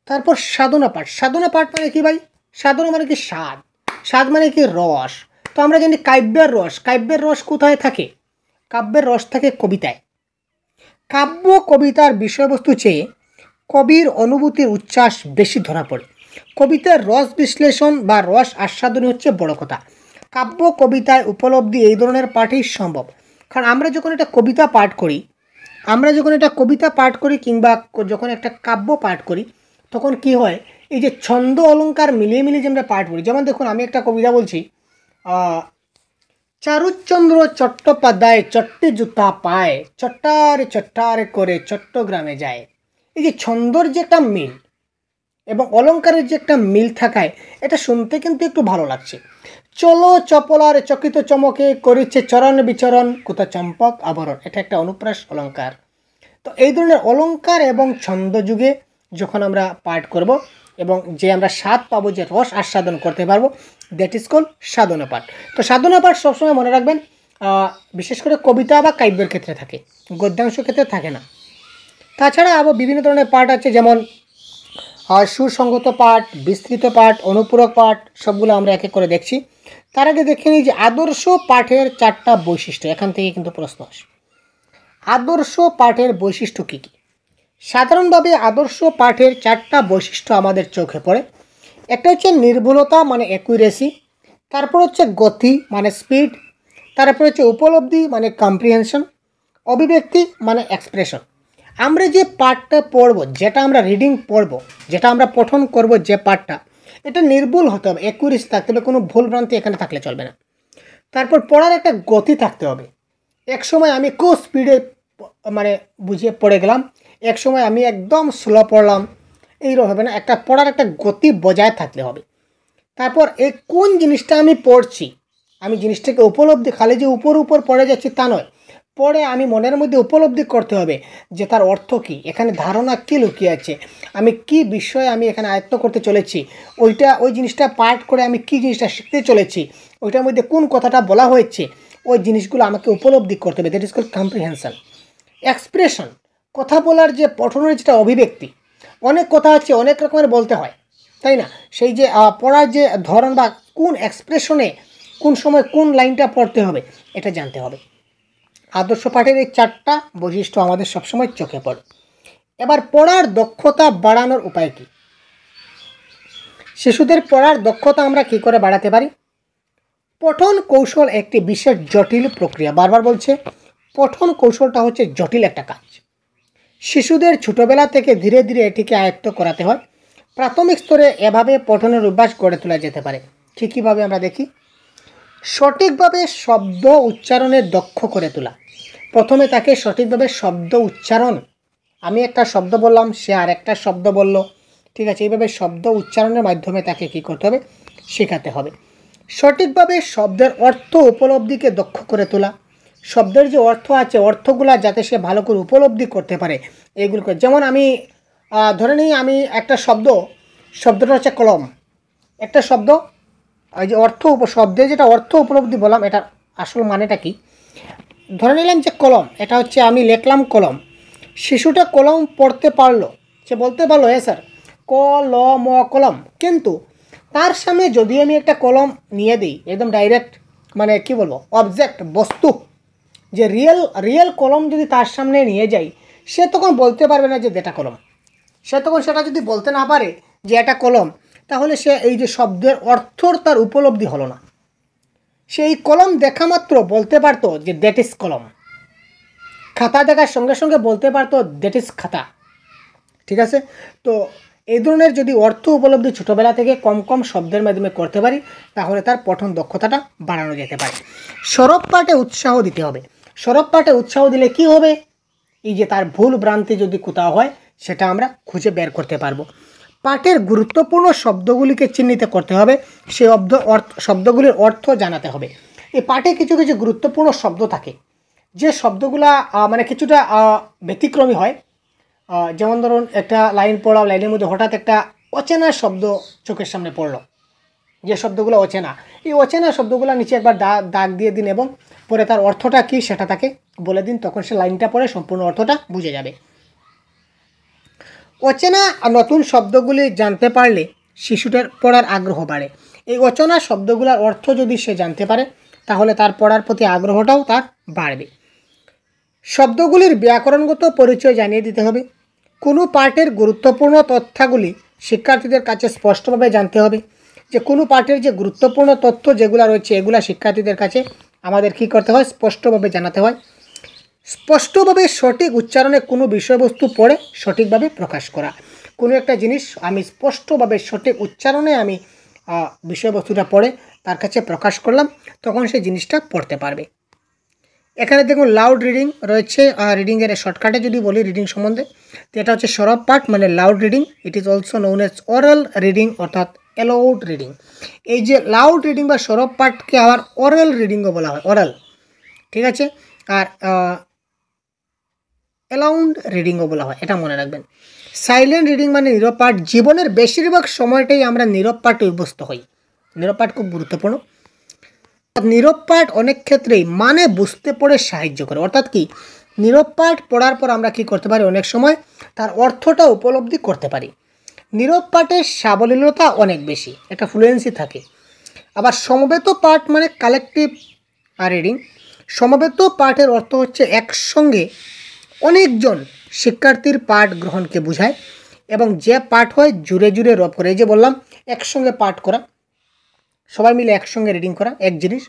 তারপর সাধনা পাঠ মানে কি ভাই? সাধনা মানে কি স্বাদ মানে কি রস। তো আমরা জানি কাব্যের রস কোথায় থাকে? কাব্যের রস থাকে কবিতায়। কাব্য কবিতার বিষয়বস্তু চেয়ে কবির অনুভূতির উচ্ছ্বাস বেশি ধরা পড়ে। কবিতার রস বিশ্লেষণ বা রস আস্বাদনই হচ্ছে বড় কথা। কাব্য কবিতায় উপলব্ধি এই ধরনের পাঠই সম্ভব। কারণ আমরা যখন একটা কবিতা পাঠ করি কিংবা যখন একটা কাব্য পাঠ করি, তখন কি হয়, এই যে ছন্দ অলঙ্কার মিলিয়ে মিলিয়ে যে আমরা পাঠ করি। যেমন দেখুন, আমি একটা কবিতা বলছি, চারুচন্দ্র চট্টোপাধ্যায় চট্টে জুতা পায়, চট্টারে করে চট্টগ্রামে যায়। এই যে ছন্দর যে একটা মিল এবং অলঙ্কারের যে একটা মিল থাকায় এটা শুনতে কিন্তু একটু ভালো লাগছে। চলো চপলার চকিত চমকে করেছে চরণ বিচরণ কোথা চম্পক আবরণ, এটা একটা অনুপ্রাস অলঙ্কার। তো এই ধরনের অলঙ্কার এবং ছন্দ যুগে যখন আমরা পাঠ করব এবং যে আমরা স্বাদ পাবো, যে রস আস্বাদন করতে পারবো, দ্যাট ইজ কল সাধনা পাঠ। তো সাধনা পাঠ সবসময় মনে রাখবেন, বিশেষ করে কবিতা বা কাব্যের ক্ষেত্রে থাকে, গদ্যাংশ ক্ষেত্রে থাকে না। তাছাড়া আবার বিভিন্ন ধরনের পাঠ আছে, যেমন সুসংগত পাঠ, বিস্তৃত পাঠ, অনুপূরক পাঠ, সবগুলো আমরা এক এক করে দেখছি। তার আগে দেখে নিই যে আদর্শ পাঠের 4টা বৈশিষ্ট্য। এখান থেকে কিন্তু প্রশ্ন আসে, আদর্শ পাঠের বৈশিষ্ট্য কী কী? সাধারণভাবে আদর্শ পাঠের 4টা বৈশিষ্ট্য আমাদের চোখে পড়ে। একটা হচ্ছে নির্ভুলতা মানে অ্যাকুরেসি, তারপর হচ্ছে গতি মানে স্পিড, তারপর হচ্ছে উপলব্ধি মানে কম্প্রিহেনশন, অভিব্যক্তি মানে এক্সপ্রেশন। আমরা যে পাঠটা পড়ব, যেটা আমরা রিডিং পড়ব, যেটা আমরা পঠন করব, যে পাঠটা, এটা নির্ভুল হতে হবে, অ্যাকুরেসি থাকতে হবে, কোনো ভুলভ্রান্তি এখানে থাকলে চলবে না। তারপর পড়ার একটা গতি থাকতে হবে। এক সময় আমি খুব স্পিডে মানে বুঝিয়ে পড়ে গেলাম, এক সময় আমি একদম স্লো পড়লাম, এইরকম হবে না। একটা পড়ার একটা গতি বজায় থাকলে হবে। তারপর এই কোন জিনিসটা আমি পড়ছি, আমি জিনিসটাকে উপলব্ধি, খালি যে উপর পড়ে যাচ্ছি তা নয়, পড়ে আমি মনের মধ্যে উপলব্ধি করতে হবে যে তার অর্থ কী, এখানে ধারণা কী লুকিয়ে আছে, আমি কি বিষয়ে আমি এখানে আয়ত্ত করতে চলেছি, ওই জিনিসটা পাঠ করে আমি কি জিনিসটা শিখতে চলেছি, ওইটার মধ্যে কোন কথাটা বলা হয়েছে, ওই জিনিসগুলো আমাকে উপলব্ধি করতে হবে। That is called comprehension. Expression, কথা বলার যে পঠনের যেটা অভিব্যক্তি, অনেক কথা আছে, অনেক রকমের বলতে হয়, তাই না? সেই যে পড়ার যে ধরন বা কোন এক্সপ্রেশনে কোন সময় কোন লাইনটা পড়তে হবে, এটা জানতে হবে। আদর্শ পাঠের এই 4টা বৈশিষ্ট্য আমাদের সবসময় চোখে পড়ে। এবার পড়ার দক্ষতা বাড়ানোর উপায় কী? শিশুদের পড়ার দক্ষতা আমরা কী করে বাড়াতে পারি? পঠন কৌশল একটি বিশেষ জটিল প্রক্রিয়া। বারবার বলছে, পঠন কৌশলটা হচ্ছে জটিল একটা কাজ। শিশুদের ছোটোবেলা থেকে ধীরে ধীরে এটিকে আয়ত্ত করাতে হয়। প্রাথমিক স্তরে এভাবে পঠনের অভ্যাস গড়ে তোলা যেতে পারে। কীভাবে আমরা দেখি। সঠিকভাবে শব্দ উচ্চারণে দক্ষ করে তোলা। প্রথমে তাকে সঠিকভাবে শব্দ উচ্চারণ, আমি একটা শব্দ বললাম, সে আর একটা শব্দ বলল, ঠিক আছে, এইভাবে শব্দ উচ্চারণের মাধ্যমে তাকে কী করতে হবে? শেখাতে হবে। সঠিকভাবে শব্দের অর্থ উপলব্ধিকে দক্ষ করে তোলা। শব্দের যে অর্থ আছে, অর্থগুলা যাতে সে ভালো করে উপলব্ধি করতে পারে, এগুলোকে, যেমন আমি ধরে নিই, আমি একটা শব্দটা হচ্ছে কলম, একটা শব্দ, ওই যে শব্দে যেটা অর্থ উপলব্ধি বললাম, এটার আসল মানেটা কি? ধরে নিলাম যে কলম, এটা হচ্ছে আমি লিখলাম কলম, শিশুটা কলম পড়তে পারলো, সে বলতে পারলো হ্যাঁ স্যার ক ল ম কলম, কিন্তু তার সামনে যদি আমি একটা কলম নিয়ে দিই, একদম ডাইরেক্ট, মানে কি বলবো, অবজেক্ট, বস্তু, যে রিয়েল কলম যদি তার সামনে নিয়ে যাই, সে তখন বলতে পারবে না যে এটা কলম। সে তখন সেটা যদি বলতে না পারে যে এটা কলম, তাহলে সে এই যে শব্দের অর্থর তার উপলব্ধি হলো না। সে এই কলম দেখা মাত্র বলতে পারতো যে দ্যাট ইজ কলম, খাতা দেখার সঙ্গে সঙ্গে বলতে পারতো দ্যাট ইজ খাতা, ঠিক আছে। তো এই ধরনের যদি অর্থ উপলব্ধি ছোটোবেলা থেকে কম কম শব্দের মাধ্যমে করতে পারি, তাহলে তার পঠন দক্ষতাটা বাড়ানো যেতে পারে। সরব পাঠে উৎসাহ দিতে হবে। সরব পাঠে উৎসাহ দিলে কি হবে? এই যে তার ভুল ভ্রান্তি যদি কোথাও হয়, সেটা আমরা খুঁজে বের করতে পারবো। পাঠের গুরুত্বপূর্ণ শব্দগুলিকে চিহ্নিত করতে হবে, সেই শব্দগুলির অর্থ জানাতে হবে। এই পাঠে কিছু কিছু গুরুত্বপূর্ণ শব্দ থাকে, যে শব্দগুলা মানে কিছুটা ব্যতিক্রমী হয়। যেমন ধরুন, একটা লাইন পড়া, লাইনের মধ্যে হঠাৎ একটা অচেনা শব্দ চোখের সামনে পড়লো, যে শব্দগুলো অচেনা, এই অচেনা শব্দগুলো নিচে একবার দাগ দিয়ে দিন এবং পরে তার অর্থটা কী সেটা তাকে বলে দিন, তখন সে লাইনটা পড়ে সম্পূর্ণ অর্থটা বুঝে যাবে। অচেনা নতুন শব্দগুলি জানতে পারলে শিশুটার পড়ার আগ্রহ বাড়ে। এই অচেনা শব্দগুলোর অর্থ যদি সে জানতে পারে, তাহলে তার পড়ার প্রতি আগ্রহটাও তার বাড়বে। শব্দগুলির ব্যাকরণগত পরিচয় জানিয়ে দিতে হবে। কোনো পাঠের গুরুত্বপূর্ণ তথ্যগুলি শিক্ষার্থীদের কাছে স্পষ্টভাবে জানতে হবে। যে কোনো পাঠের যে গুরুত্বপূর্ণ তথ্য যেগুলো রয়েছে, এগুলা শিক্ষার্থীদের কাছে আমাদের কী করতে হয়? স্পষ্টভাবে জানাতে হয়। স্পষ্টভাবে সঠিক উচ্চারণে কোনো বিষয়বস্তু পড়ে সঠিকভাবে প্রকাশ করা। কোনো একটা জিনিস আমি স্পষ্টভাবে সঠিক উচ্চারণে আমি বিষয়বস্তুটা পড়ে তার কাছে প্রকাশ করলাম, তখন সেই জিনিসটা পড়তে পারবে। এখানে দেখুন লাউড রিডিং রয়েছে। রিডিংয়ের শর্টকাটে যদি বলি রিডিং সম্বন্ধে, তো এটা হচ্ছে সরব পাঠ মানে loud reading. It is also known as oral reading, অর্থাৎ অ্যালাউড রিডিং। এই যে লাউড রিডিং বা সরব পাঠকে আবার অরাল রিডিংও বলা হয়, অরাল, ঠিক আছে। আর অ্যালাউড রিডিংও বলা হয়, এটা মনে রাখবেন। সাইলেন্ট রিডিং মানে নীরব পাঠ। জীবনের বেশিরভাগ সময়টাই আমরা নীরব পাঠে অভ্যস্ত হই। নীরব পাঠ খুব গুরুত্বপূর্ণ। নীরব পাঠ অনেক ক্ষেত্রেই মানে বুঝতে পড়ে সাহায্য করে। অর্থাৎ কি, নীরব পাঠ পড়ার পর আমরা কি করতে পারি? অনেক সময় তার অর্থটা উপলব্ধি করতে পারি। নীরব পাঠের সাবলীলতা অনেক বেশি, একটা ফ্লুয়েন্সি থাকে। আবার সমবেত পাঠ মানে কালেকটিভ রিডিং। সমবেত পাঠের অর্থ হচ্ছে একসঙ্গে অনেকজন শিক্ষার্থীর পাঠ গ্রহণকে বোঝায়, এবং যে পাঠ হয় জুড়ে জুড়ে রব করে। এই যে বললাম একসঙ্গে পাঠ করা, সবাই মিলে একসঙ্গে রিডিং করা এক জিনিস।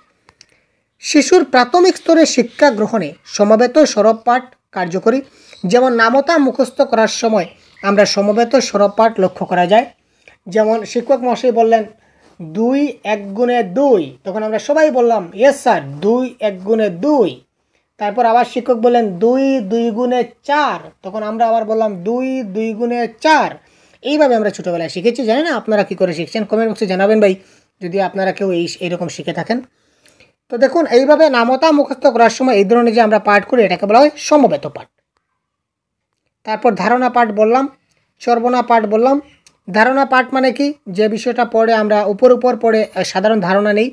শিশুর প্রাথমিক স্তরে শিক্ষা গ্রহণে সমবেত সরব পাঠ কার্যকরী। যেমন নামতা মুখস্থ করার সময় আমরা সমবেত সরব পাঠ লক্ষ্য করা যায়। যেমন শিক্ষক মহাশয় বললেন 2 1 গুণে 2, তখন আমরা সবাই বললাম ইয়েস স্যার 2 1 গুণে 2। তারপর আবার শিক্ষক বললেন 2 2 গুণে 4, তখন আমরা আবার বললাম 2 2 গুণে 4। এইভাবে আমরা ছোটোবেলায় শিখেছি। জানি না আপনারা কী করে শিখছেন, কমেন্ট বক্সে জানাবেন ভাই যদি আপনারা কেউ এইরকম শিখে থাকেন। তো দেখুন, এইভাবে নামতা মুখস্থ করার সময় এই ধরনের যে আমরা পাঠ করি, এটাকে বলা হয় সমবেত পাঠ। তারপর ধারণা পাঠ বললাম, চর্বণা পাঠ বললাম। ধারণা পাঠ মানে কি, যে বিষয়টা পড়ে আমরা উপর পড়ে সাধারণ ধারণা নেই।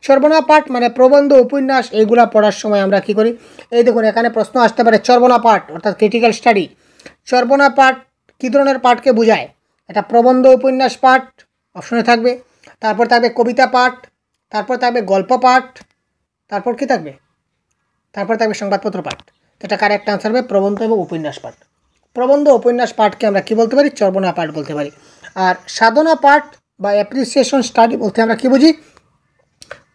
চর্বণা পাঠ মানে প্রবন্ধ, উপন্যাস, এইগুলা পড়ার সময় আমরা কি করি? এই দেখুন, এখানে প্রশ্ন আসতে পারে চর্বণা পাঠ অর্থাৎ ক্রিটিক্যাল স্টাডি। চর্বণা পাঠ কী ধরনের পাঠকে বোঝায়? এটা প্রবন্ধ, উপন্যাস পাঠ অপশনে থাকবে। তারপর থাকবে কবিতা পাঠ, তারপর থাকবে গল্প পাঠ, তারপর কি থাকবে? তারপরে থাকবে সংবাদপত্র পাঠ। তো এটা কারেক্ট আনসার হবে প্রবন্ধ এবং উপন্যাস পাঠ। প্রবন্ধ উপন্যাস পাঠকে আমরা কি বলতে পারি? চর্বণা পাঠ বলতে পারি। আর সাধনা পাঠ বা অ্যাপ্রিসিয়েশন স্টাডি বলতে আমরা কি বুঝি?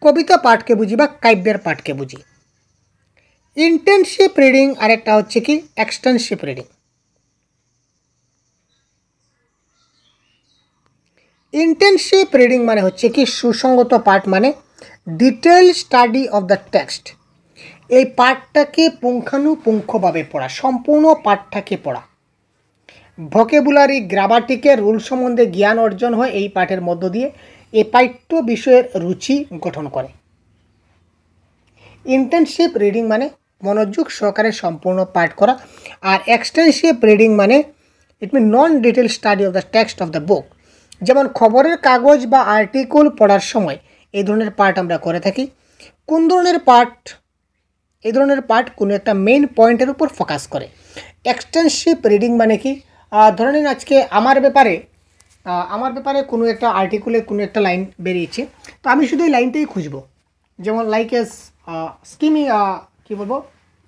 কবিতা পাঠকে বুঝি বা কাব্যের পাঠকে বুঝি। ইন্টেনসিভ রিডিং আরেকটা হচ্ছে কি এক্সটেনসিভ রিডিং। ইন্টেনসিভ রিডিং মানে হচ্ছে কি সুসংগত পাঠ, মানে detail study of the text. এই পাঠটাকে পুঙ্খানুপুঙ্খভাবে পড়া, সম্পূর্ণ পাঠটাকে পড়া। ভোকেবুলারি, গ্রামাটিকের রুল সম্বন্ধে জ্ঞান অর্জন হয় এই পাঠের মধ্য দিয়ে। এই পাঠ্য বিষয়ের রুচি গঠন করে। ইন্টেনসিভ রিডিং মানে মনোযোগ সহকারে সম্পূর্ণ পাঠ করা। আর এক্সটেনসিভ রিডিং মানে it mean non detail study of the text of the book. যেমন খবরের কাগজ বা আর্টিকেল পড়ার সময় এই ধরনের পাঠ আমরা করে থাকি। কোন ধরনের পাঠ? এই ধরনের পাঠ কোনো একটা মেইন পয়েন্টের উপর ফোকাস করে। এক্সটেনসিভ রিডিং মানে কি, ধরে নিন আজকে আমার ব্যাপারে কোনো একটা আর্টিকেলের কোনো একটা লাইন বেরিয়েছে, তো আমি শুধু এই লাইনটাই খুঁজবো। যেমন লাইক এস স্কিমিং, কী বলবো,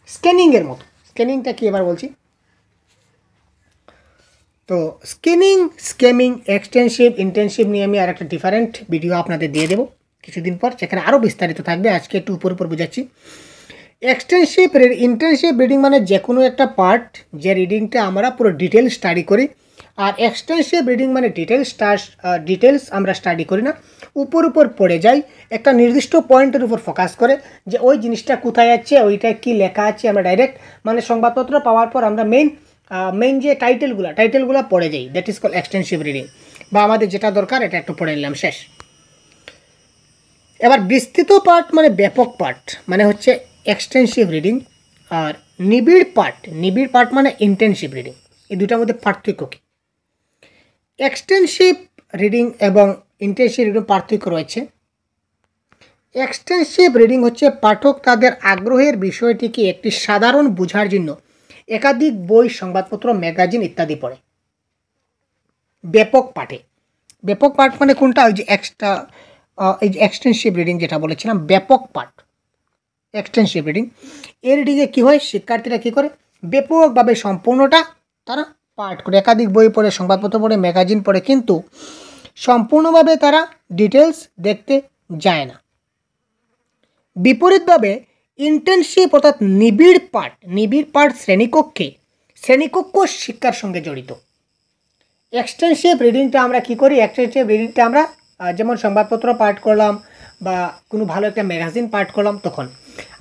স্ক্যানিংয়ের মতো। স্ক্যানিংটা কি এবার বলছি। তো স্ক্যামিং, এক্সটেনসিভ, ইন্টেনসিভ নিয়ে আমি আর একটা ডিফারেন্ট ভিডিও আপনাদের দিয়ে দেবো কিছুদিন পর, সেখানে আরও বিস্তারিত থাকবে। আজকে একটু উপর বোঝাচ্ছি। ইন্টেনসিভ রিডিং মানে যে কোনো একটা পার্ট, যে রিডিংটা আমরা পুরো ডিটেল স্টাডি করি। আর এক্সটেনসিভ রিডিং মানে ডিটেলস আমরা স্টাডি করি না, উপর পড়ে যাই, একটা নির্দিষ্ট পয়েন্টের উপর ফোকাস করে যে ওই জিনিসটা কোথায় আছে, ওইটা কি লেখা আছে, আমরা ডাইরেক্ট মানে সংবাদপত্র পাওয়ার পর আমরা মেইন যে টাইটেলগুলো পড়ে যাই, দ্যাট ইজ কল এক্সটেনসিভ রিডিং। বা আমাদের যেটা দরকার এটা একটু পড়ে নিলাম, শেষ। এবার বিস্তৃত পাঠ মানে ব্যাপক পাঠ মানে হচ্ছে এক্সটেনসিভ রিডিং। আর নিবিড় পাঠ মানে ইন্টেনসিভ রিডিং। এই দুটার মধ্যে পার্থক্য কী? এক্সটেনসিভ রিডিং এবং ইন্টেনসিভ রিডিং পার্থক্য রয়েছে। এক্সটেনসিভ রিডিং হচ্ছে পাঠক তাদের আগ্রহের বিষয়টিকে একটি সাধারণ বোঝার জন্য একাধিক বই, সংবাদপত্র, ম্যাগাজিন ইত্যাদি পড়ে। ব্যাপক পাঠ মানে কোনটা? ওই যে এই যে এক্সটেনসিভ রিডিং যেটা বলেছিলাম, ব্যাপক পাঠ এক্সটেনসিভ রিডিং। এই রিডিংয়ে কী হয়? শিক্ষার্থীরা কী করে? ব্যাপকভাবে সম্পূর্ণটা তারা পাঠ করে, একাধিক বই পড়ে, সংবাদপত্র পড়ে, ম্যাগাজিন পড়ে, কিন্তু সম্পূর্ণভাবে তারা ডিটেলস দেখতে যায় না। বিপরীতভাবে ইন্টেনসিভ অর্থাৎ নিবিড় পাঠ শ্রেণীকক্ষ শিক্ষার সঙ্গে জড়িত। এক্সটেনসিভ রিডিংটা আমরা কী করি? এক্সটেনসিভ রিডিংটা আমরা যেমন সংবাদপত্র পাঠ করলাম বা কোনো ভালো একটা ম্যাগাজিন পাঠ করলাম তখন।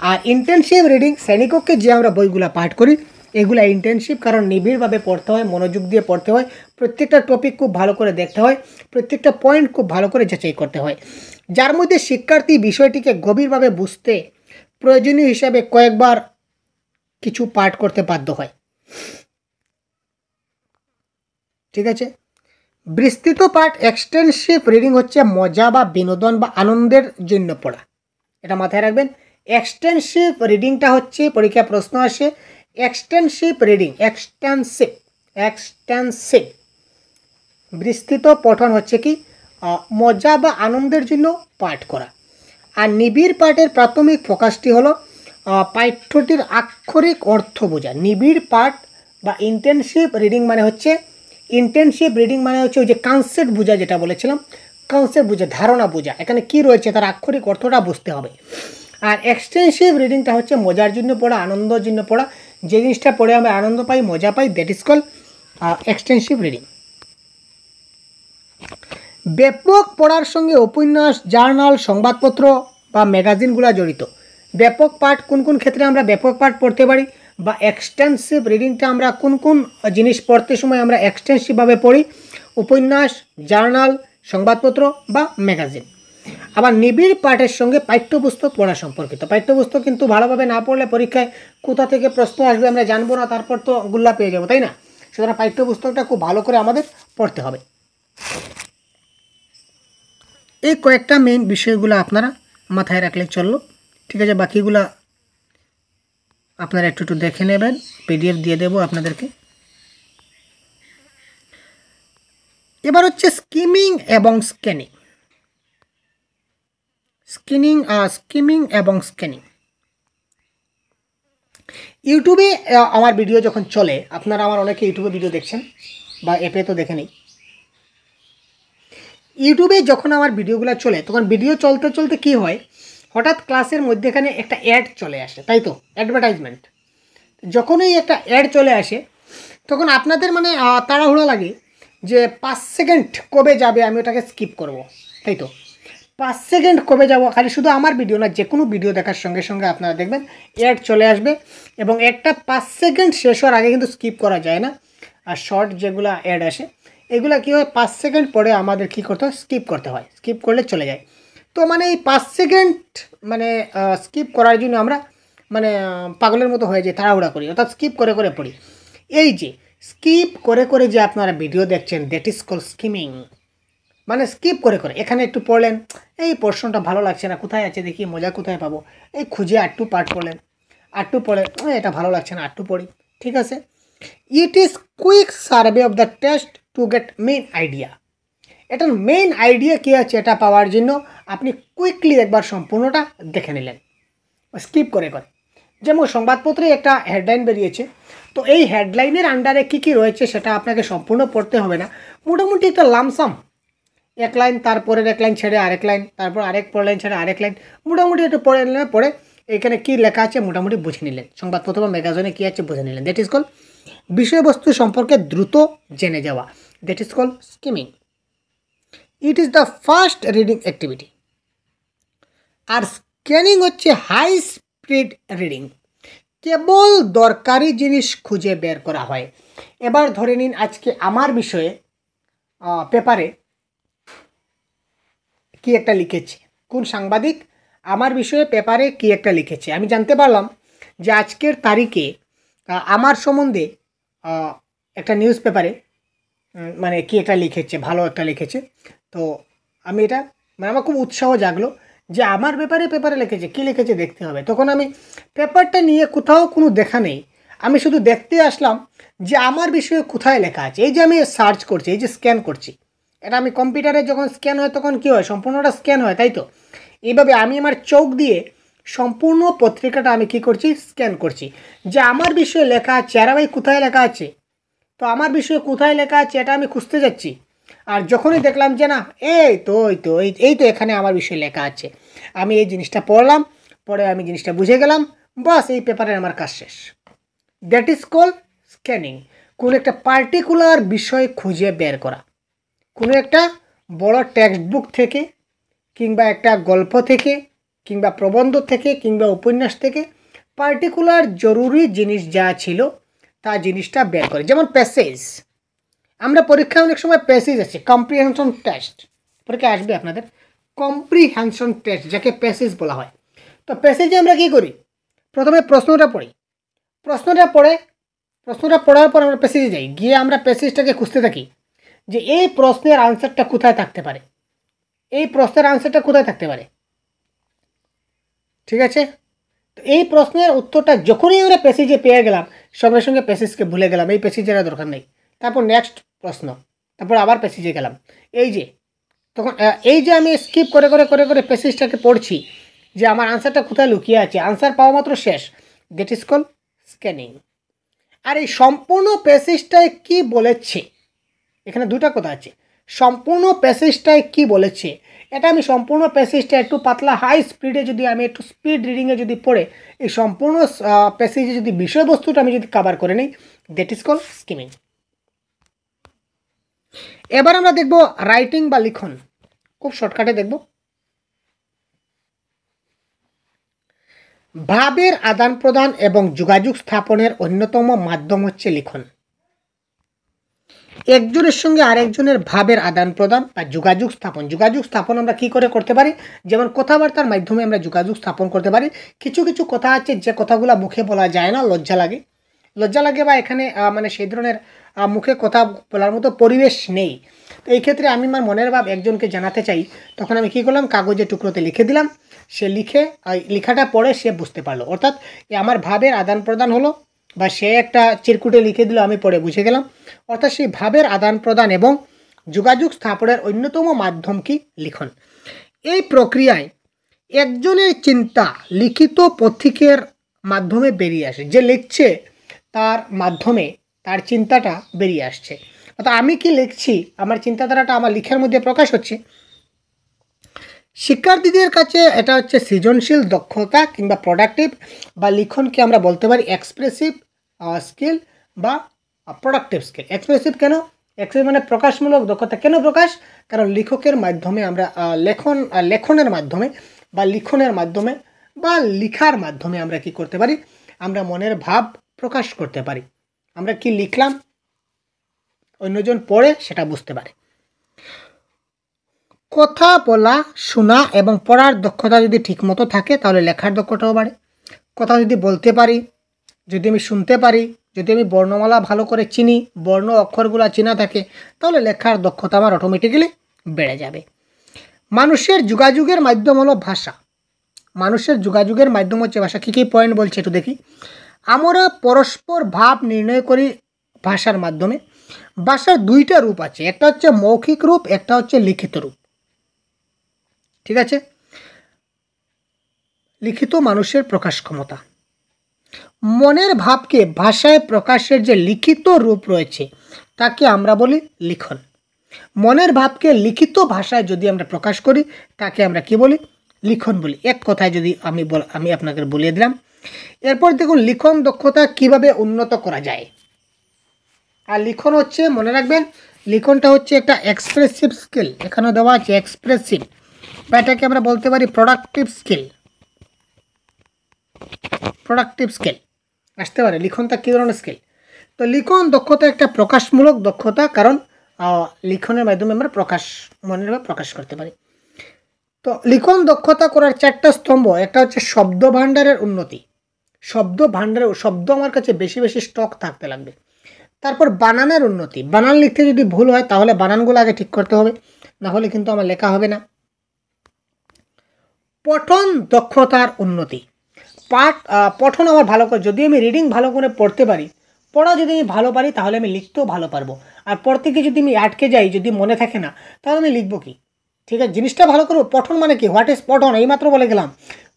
আর ইন্টেনসিভ রিডিং শ্রেণীকক্ষে যে আমরা বইগুলো পাঠ করি এগুলো ইন্টেনসিভ, কারণ নিবিড়ভাবে পড়তে হয়, মনোযোগ দিয়ে পড়তে হয়, প্রত্যেকটা টপিক খুব ভালো করে দেখতে হয়, প্রত্যেকটা পয়েন্ট খুব ভালো করে যাচাই করতে হয়, যার মধ্যে শিক্ষার্থী বিষয়টিকে গভীরভাবে বুঝতে প্রয়োজনীয় হিসাবে কয়েকবার কিছু পাঠ করতে বাধ্য হয়। ঠিক আছে। বিস্তৃত পাঠ এক্সটেনসিভ রিডিং হচ্ছে মজা বা বিনোদন বা আনন্দের জন্য পড়া, এটা মাথায় রাখবেন। এক্সটেনসিভ রিডিংটা হচ্ছে পরীক্ষা প্রশ্ন আসে এক্সটেনসিভ রিডিং, এক্সটেনসিভ বিস্তৃত পঠন হচ্ছে কি মজা বা আনন্দের জন্য পাঠ করা। আর নিবিড় পাঠের প্রাথমিক ফোকাসটি হলো পাঠ্যটির আক্ষরিক অর্থ বোঝা। নিবিড় পাঠ বা ইন্টেনসিভ রিডিং মানে হচ্ছে ওই যে কনসেপ্ট বোঝা, যেটা বলেছিলাম, কনসেপ্ট বোঝা, ধারণা বোঝা, এখানে কি রয়েছে তার আক্ষরিক অর্থটা বুঝতে হবে। আর এক্সটেনসিভ রিডিংটা হচ্ছে মজার জন্য পড়া, আনন্দের জন্য পড়া, যে জিনিসটা পড়ে আমরা আনন্দ পাই, মজা পাই, দ্যাট ইজ কল এক্সটেনসিভ রিডিং। ব্যাপক পড়ার সঙ্গে উপন্যাস, জার্নাল, সংবাদপত্র বা ম্যাগাজিনগুলো জড়িত। ব্যাপক পাঠ কোন কোন ক্ষেত্রে আমরা ব্যাপক পাঠ পড়তে পারি, বা এক্সটেনসিভ রিডিংটা আমরা কোন কোন জিনিস পড়তে সময় আমরা এক্সটেনসিভভাবে পড়ি? উপন্যাস, জার্নাল, সংবাদপত্র বা ম্যাগাজিন। আবার নিবিড় পাঠের সঙ্গে পাঠ্যপুস্তক পড়া সম্পর্কিত। পাঠ্যপুস্তক কিন্তু ভালোভাবে না পড়লে পরীক্ষায় কোথা থেকে প্রশ্ন আসবে আমরা জানবো না, তারপর তো গুল্লা পেয়ে যাবো, তাই না? সুতরাং পাঠ্যপুস্তকটা খুব ভালো করে আমাদের পড়তে হবে। এই কয়েকটা মেইন বিষয়গুলো আপনারা মাথায় রাখলে চললো, ঠিক আছে। বাকিগুলা আপনারা একটু দেখে নেবেন, পিডিএফ দিয়ে দেবো আপনাদেরকে। এবার হচ্ছে স্কিমিং এবং স্ক্যানিং। স্কিমিং এবং স্ক্যানিং ইউটিউবে আমার ভিডিও যখন চলে, আপনারা আমার অনেকে ইউটিউবে ভিডিও দেখছেন বা অ্যাপে তো দেখেনি। ইউটিউবে যখন আমার ভিডিওগুলো চলে তখন ভিডিও চলতে চলতে কি হয়, হঠাৎ ক্লাসের মধ্যেখানে একটা অ্যাড চলে আসে, তাই তো, অ্যাডভার্টাইজমেন্ট। যখনই একটা অ্যাড চলে আসে তখন আপনাদের মানে তাড়াহুড়া লাগে যে 5 সেকেন্ড কবে যাবে, আমি ওটাকে স্কিপ করব, তাই তো। 5 সেকেন্ড কবে যাব, খালি শুধু আমার ভিডিও না, যে কোনো ভিডিও দেখার সঙ্গে সঙ্গে আপনারা দেখবেন অ্যাড চলে আসবে, এবং একটা 5 সেকেন্ড শেষ হওয়ার আগে কিন্তু স্কিপ করা যায় না। আর শর্ট যেগুলো অ্যাড আসে এগুলো কী হয়, 5 সেকেন্ড পরে আমাদের কী করতে হয়, স্কিপ করতে হয়, স্কিপ করলে চলে যায়। তো মানে এই 5 সেকেন্ড মানে স্কিপ করার জন্য আমরা মানে পাগলের মতো হয়ে যায়, তাড়াহুড়া করি, অর্থাৎ স্কিপ করে করে পড়ি। এই যে স্কিপ করে করে যে আপনারা ভিডিও দেখছেন, দ্যাট ইজ কল স্কিমিং। মানে স্কিপ করে করে এখানে একটু পড়লেন, এই পোর্শনটা ভালো লাগছে না, কোথায় আছে দেখি, মজা কোথায় পাবো, এই খুঁজে আটটু পার্ট পড়লেন, আটটু পড়ে এটা ভালো লাগছে না, আটটু পড়ি, ঠিক আছে। It is quick survey of the test to get main idea. এটার মেইন আইডিয়া কী আছে এটা পাওয়ার জন্য আপনি কুইকলি একবার সম্পূর্ণটা দেখে নিলেন স্কিপ করে করে। যেমন সংবাদপত্রে একটা হেডলাইন বেরিয়েছে, তো এই হেডলাইনের আন্ডারে কী কী রয়েছে সেটা আপনাকে সম্পূর্ণ পড়তে হবে না, মোটামুটি একটা লামসাম, এক লাইন, তারপরের এক লাইন ছেড়ে আরেক লাইন, তারপর আরেক লাইন ছেড়ে আরেক লাইন, মোটামুটি একটু পড়ে নিলেন, পড়ে এখানে কী লেখা আছে মোটামুটি বুঝে নিলেন, সংবাদপত্র বা ম্যাগাজিনে কী আছে বুঝে নিলেন, দ্যাট ইজ কল বিষয়বস্তু সম্পর্কে দ্রুত জেনে যাওয়া, that is call skimming. It is the first reading activity. আর স্ক্যানিং হচ্ছে হাই স্পিড রিডিং, কেবল দরকারি জিনিস খুঁজে বের করা হয়। এবার ধরে নিন আজকে আমার বিষয়ে পেপারে কি একটা লিখেছে, কোন সাংবাদিক আমার বিষয়ে পেপারে কি একটা লিখেছে, আমি জানতে পারলাম যে আজকের তারিখে আমার সম্বন্ধে একটা নিউজ পেপারে মানে কি একটা লিখেছে, ভালো একটা লিখেছে। তো আমি এটা মানে আমার খুব উৎসাহ জাগলো যে আমার ব্যাপারে পেপারে লিখেছে, কী লিখেছে দেখতে হবে। তখন আমি পেপারটা নিয়ে কোথাও কোনো দেখা নেই, আমি শুধু দেখতে আসলাম যে আমার বিষয়ে কোথায় লেখা আছে। এই যে আমি সার্চ করছি, এই যে স্ক্যান করছি, এটা আমি কম্পিউটারে যখন স্ক্যান হয় তখন কী হয়, সম্পূর্ণটা স্ক্যান হয়, তাই তো। এইভাবে আমি আমার চোখ দিয়ে সম্পূর্ণ পত্রিকাটা আমি কী করছি, স্ক্যান করছি, যে আমার বিষয়ে লেখা আছে। আর ভাই কোথায় লেখা আছে, তো আমার বিষয়ে কোথায় লেখা আছে এটা আমি খুঁজতে যাচ্ছি। আর যখনই দেখলাম যে না এই তো এখানে আমার বিষয়ে লেখা আছে, আমি এই জিনিসটা পড়লাম, পরে আমি জিনিসটা বুঝে গেলাম, বাস এই পেপারে আমার কাজ শেষ। That is call scanning. কোনো একটা পার্টিকুলার বিষয় খুঁজে বের করা, কোনো একটা বড় টেক্সট বুক থেকে কিংবা একটা গল্প থেকে কিংবা প্রবন্ধ থেকে কিংবা উপন্যাস থেকে পার্টিকুলার জরুরি জিনিস যা ছিল তা জিনিসটা বের করে। যেমন প্যাসেজ, আমরা পরীক্ষায় অনেক সময় প্যাসেজ আছে, কম্প্রিহেনশন টেস্ট পরীক্ষায় আসবে আপনাদের, কম্প্রিহেনশন টেস্ট যাকে প্যাসেজ বলা হয়। তো প্যাসেজে আমরা কী করি, প্রথমে প্রশ্নটা পড়ি, প্রশ্নটা পড়ার পর আমরা প্যাসেজে যাই, গিয়ে আমরা প্যাসেজটাকে খুঁজতে থাকি যে এই প্রশ্নের আনসারটা কোথায় থাকতে পারে, এই প্রশ্নের আনসারটা কোথায় থাকতে পারে, ঠিক আছে। তো এই প্রশ্নের উত্তরটা যখনই আমরা প্যাসেজে পেয়ে গেলাম, সঙ্গে সঙ্গে প্যাসেজকে ভুলে গেলাম, এই প্যাসেজের দরকার নেই, তারপর নেক্সট প্রশ্ন, তারপর আবার প্যাসেজে গেলাম। এই যে তখন এই যে আমি স্কিপ করে করে করে করে প্যাসেজটাকে পড়ছি যে আমার আনসারটা কোথায় লুকিয়ে আছে, আনসার পাওয়া মাত্র শেষ, দ্যাট ইজ কল স্ক্যানিং। আর এই সম্পূর্ণ প্যাসেজটায় কী বলেছে, এখানে দুটা কথা আছে, সম্পূর্ণ প্যাসেজটায় কী বলেছে, এটা আমি সম্পূর্ণ প্যাসেজটা একটু পাতলা হাই স্পিডে যদি আমি একটু স্পিড রিডিংয়ে যদি পড়ে এই সম্পূর্ণ প্যাসেজে যদি বিষয়বস্তুটা আমি যদি কভার করে নিই, দ্যাট ইজ কল স্কিমিং। এবার আমরা দেখব রাইটিং বা লিখন, খুব শর্টকাটে দেখব। ভাবের আদান প্রদান এবং যোগাযোগ স্থাপনের অন্যতম মাধ্যম হচ্ছে লিখন। একজনের সঙ্গে আরেকজনের ভাবের আদান প্রদান বা যোগাযোগ স্থাপন আমরা কী করে করতে পারি, যেমন কথাবার্তার মাধ্যমে আমরা যোগাযোগ স্থাপন করতে পারি। কিছু কিছু কথা আছে যে কথাগুলো মুখে বলা যায় না, লজ্জা লাগে বা এখানে মানে সেই ধরনের মুখে কথা বলার মতো পরিবেশ নেই। তো এই ক্ষেত্রে আমি আমার মনের ভাব একজনকে জানাতে চাই, তখন আমি কী করলাম, কাগজের টুকরোতে লিখে দিলাম, সে লেখাটা পড়ে সে বুঝতে পারলো, অর্থাৎ আমার ভাবের আদান প্রদান হলো, বা সে একটা চিরকুটে লিখে দিল, আমি পড়ে বুঝে গেলাম, অর্থাৎ সেই ভাবের আদান প্রদান এবং যোগাযোগ স্থাপনের অন্যতম মাধ্যম কি, লিখন। এই প্রক্রিয়ায় একজনের চিন্তা লিখিত পথিকের মাধ্যমে বেরিয়ে আসে, যে লিখছে তার মাধ্যমে তার চিন্তাটা বেরিয়ে আসছে। অর্থাৎ আমি কি লিখছি, আমার চিন্তাধারাটা আমার লেখার মধ্যে প্রকাশ হচ্ছে। শিক্ষার্থীদের কাছে এটা হচ্ছে সৃজনশীল দক্ষতা কিংবা প্রোডাক্টিভ বা লিখনকে আমরা বলতে পারি এক্সপ্রেসিভ স্কিল বা প্রোডাক্টিভ স্কিল। এক্সপ্রেসিভ কেন? এক্সপ্রেসিভ মানে প্রকাশমূলক দক্ষতা। কেন প্রকাশ? কারণ লেখকের মাধ্যমে আমরা লেখনের মাধ্যমে বা লিখনের মাধ্যমে বা লিখার মাধ্যমে আমরা কি করতে পারি, আমরা মনের ভাব প্রকাশ করতে পারি। আমরা কি লিখলাম অন্যজন পড়ে সেটা বুঝতে পারে। কথা বলা, শোনা এবং পড়ার দক্ষতা যদি ঠিকমতো থাকে তাহলে লেখার দক্ষতাও বাড়ে। কথা যদি বলতে পারি, যদি আমি শুনতে পারি, যদি আমি বর্ণমালা ভালো করে চিনি, বর্ণ অক্ষরগুলো চেনা থাকে, তাহলে লেখার দক্ষতা আমার অটোমেটিক্যালি বেড়ে যাবে। মানুষের যোগাযোগের মাধ্যম হলো ভাষা। মানুষের যোগাযোগের মাধ্যম হচ্ছে ভাষা। কী কী পয়েন্ট বলছে একটু দেখি। আমরা পরস্পর ভাব নির্ণয় করি ভাষার মাধ্যমে। ভাষার দুইটা রূপ আছে, একটা হচ্ছে মৌখিক রূপ, একটা হচ্ছে লিখিত রূপ। ঠিক আছে? লিখিত মানুষের প্রকাশ ক্ষমতা। মনের ভাবকে ভাষায় প্রকাশের যে লিখিত রূপ রয়েছে তাকে আমরা বলি লিখন। মনের ভাবকে লিখিত ভাষায় যদি আমরা প্রকাশ করি তাকে আমরা কি বলি? লিখন বলি। এক কথায় যদি আমি আপনাকে বলে দিলাম। এরপর দেখুন লিখন দক্ষতা কিভাবে উন্নত করা যায়। আর লিখন হচ্ছে, মনে রাখবেন, লিখনটা হচ্ছে একটা এক্সপ্রেসিভ স্কিল। এখানে দেওয়া আছে এক্সপ্রেসিভ, বা এটাকে আমরা বলতে পারি প্রোডাক্টিভ স্কিল। প্রোডাক্টিভ স্কিল আসতে পারে। লিখনটা কী ধরনের স্কিল? তো লিখন দক্ষতা একটা প্রকাশমূলক দক্ষতা, কারণ লিখনের মাধ্যমে আমরা মনের ভাব প্রকাশ করতে পারি। তো লিখন দক্ষতা করার 4টা স্তম্ভ। একটা হচ্ছে শব্দ ভাণ্ডারের উন্নতি। শব্দ আমার কাছে বেশি বেশি স্টক থাকতে লাগবে। তারপর বানানের উন্নতি। বানান লিখতে যদি ভুল হয় তাহলে বানানগুলো আগে ঠিক করতে হবে, না হলে কিন্তু আমার লেখা হবে না। পঠন দক্ষতার উন্নতি। পঠন আমার ভালো করে, যদি আমি রিডিং ভালো করে পড়তে পারি, পড়া যদি আমি ভালো পারি তাহলে আমি লিখতেও ভালো পারবো। আর পড়তে গিয়ে যদি আমি আটকে যাই, যদি মনে থাকে না, তাহলে আমি লিখবো কি? ঠিক আছে, জিনিসটা ভালো করবো। পঠন মানে কি? হোয়াট ইজ পঠন? এইমাত্র বলে গেলাম।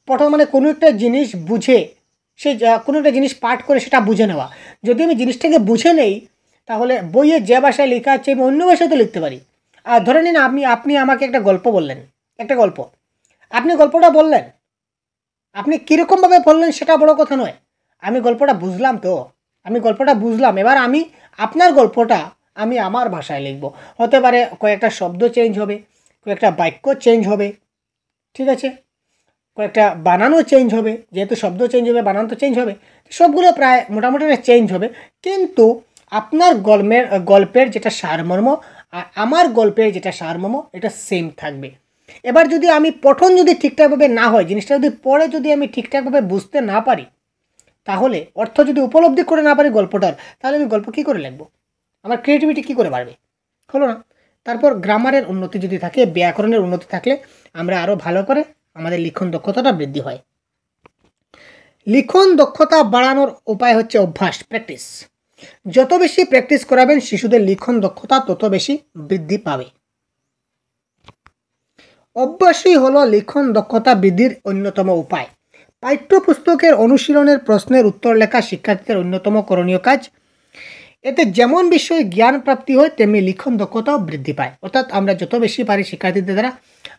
পঠন মানে কোনো একটা জিনিস বুঝে, কোনো একটা জিনিস পাঠ করে সেটা বুঝে নেওয়া। যদি আমি জিনিসটাকে বুঝে নেই তাহলে বইয়ে যে ভাষায় লেখা আছে আমি অন্য ভাষায় তো লিখতে পারি। আর ধরে নিন আপনি আমাকে একটা গল্প বললেন, একটা গল্প, আপনি গল্পটা বললেন, আপনি কীরকমভাবে বললেন সেটা বড় কথা নয়। আমি গল্পটা বুঝলাম, এবার আমি আপনার গল্পটা আমি আমার ভাষায় লিখব। হতে পারে কয়েকটা শব্দ চেঞ্জ হবে, কয়েকটা বাক্য চেঞ্জ হবে, ঠিক আছে, কয়েকটা বানানও চেঞ্জ হবে। যেহেতু শব্দ চেঞ্জ হবে, বানান তো চেঞ্জ হবে, সবগুলো প্রায় মোটামুটি চেঞ্জ হবে। কিন্তু আপনার গল্পের যেটা সারমর্ম আর আমার গল্পের যেটা সারমর্ম এটা সেম থাকবে। এবার যদি আমি পঠন যদি ঠিকঠাকভাবে না হয়, জিনিসটা যদি পড়ে যদি আমি ঠিকঠাকভাবে বুঝতে না পারি, তাহলে অর্থ যদি উপলব্ধি করে না পারি গল্পটার, তাহলে আমি গল্প কী করে লিখব? আমার ক্রিয়েটিভিটি কী করে বাড়বে? হলো না। তারপর গ্রামারের উন্নতি যদি থাকে, ব্যাকরণের উন্নতি থাকলে আমরা আরও ভালো করে আমাদের লিখন দক্ষতাটা বৃদ্ধি হয়। লিখন দক্ষতা বাড়ানোর উপায় হচ্ছে অভ্যাস, প্র্যাকটিস। যত বেশি প্র্যাকটিস করাবেন শিশুদের লিখন দক্ষতা তত বেশি বৃদ্ধি পাবে। অভ্যাসই হলো লিখন দক্ষতা বৃদ্ধির অন্যতম উপায়। পাঠ্যপুস্তকের অনুশীলনের প্রশ্নের উত্তর লেখা শিক্ষার্থীদের অন্যতম করণীয় কাজ। এতে যেমন বিষয়ে জ্ঞান প্রাপ্তি হয় তেমনি লিখন দক্ষতাও বৃদ্ধি পায়। অর্থাৎ আমরা যত বেশি পারি শিক্ষার্থীদের দ্বারা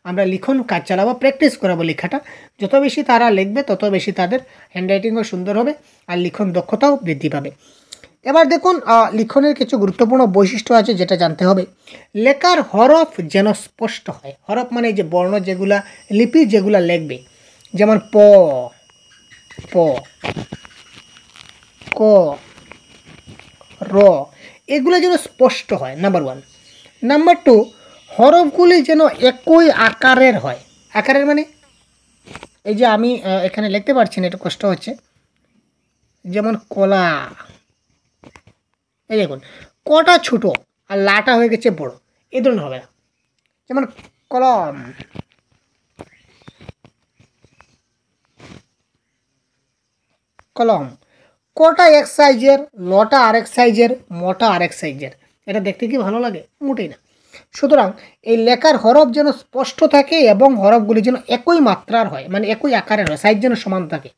আমরা লিখন কাজ চালাবো, প্র্যাকটিস করাবো লেখাটা। যত বেশি তারা লিখবে তত বেশি তাদের হ্যান্ডরাইটিংও সুন্দর হবে আর লিখন দক্ষতাও বৃদ্ধি পাবে। এবার দেখুন লিখনের কিছু গুরুত্বপূর্ণ বৈশিষ্ট্য আছে যেটা জানতে হবে। লেখার হরফ যেন স্পষ্ট হয়। হরফ মানে যে বর্ণ যেগুলা, লিপি যেগুলা লিখবে, যেমন প, ক, র, এগুলো যেন স্পষ্ট হয়, নাম্বার 1। নাম্বার 2, হরফগুলি যেন একই আকারের হয়। আকারের মানে এই যে আমি এখানে লিখতে পারছি না, একটু কষ্ট হচ্ছে, যেমন কলা, এই দেখুন কটা ছোটো আর লাটা হয়ে গেছে বড়, এই ধরনের হবে না। যেমন কলম, কলম, কটা এক সাইজের, লটা আরেক সাইজের, মটা আরেক সাইজের। এটা দেখতে কি ভালো লাগে? মোটেই না। সুতরাং এই লেখার হরফ যেন স্পষ্ট থাকে এবং হরফগুলি যেন একই মাত্রার হয়, মানে একই আকারের হয়, সাইজ যেন সমান থাকে।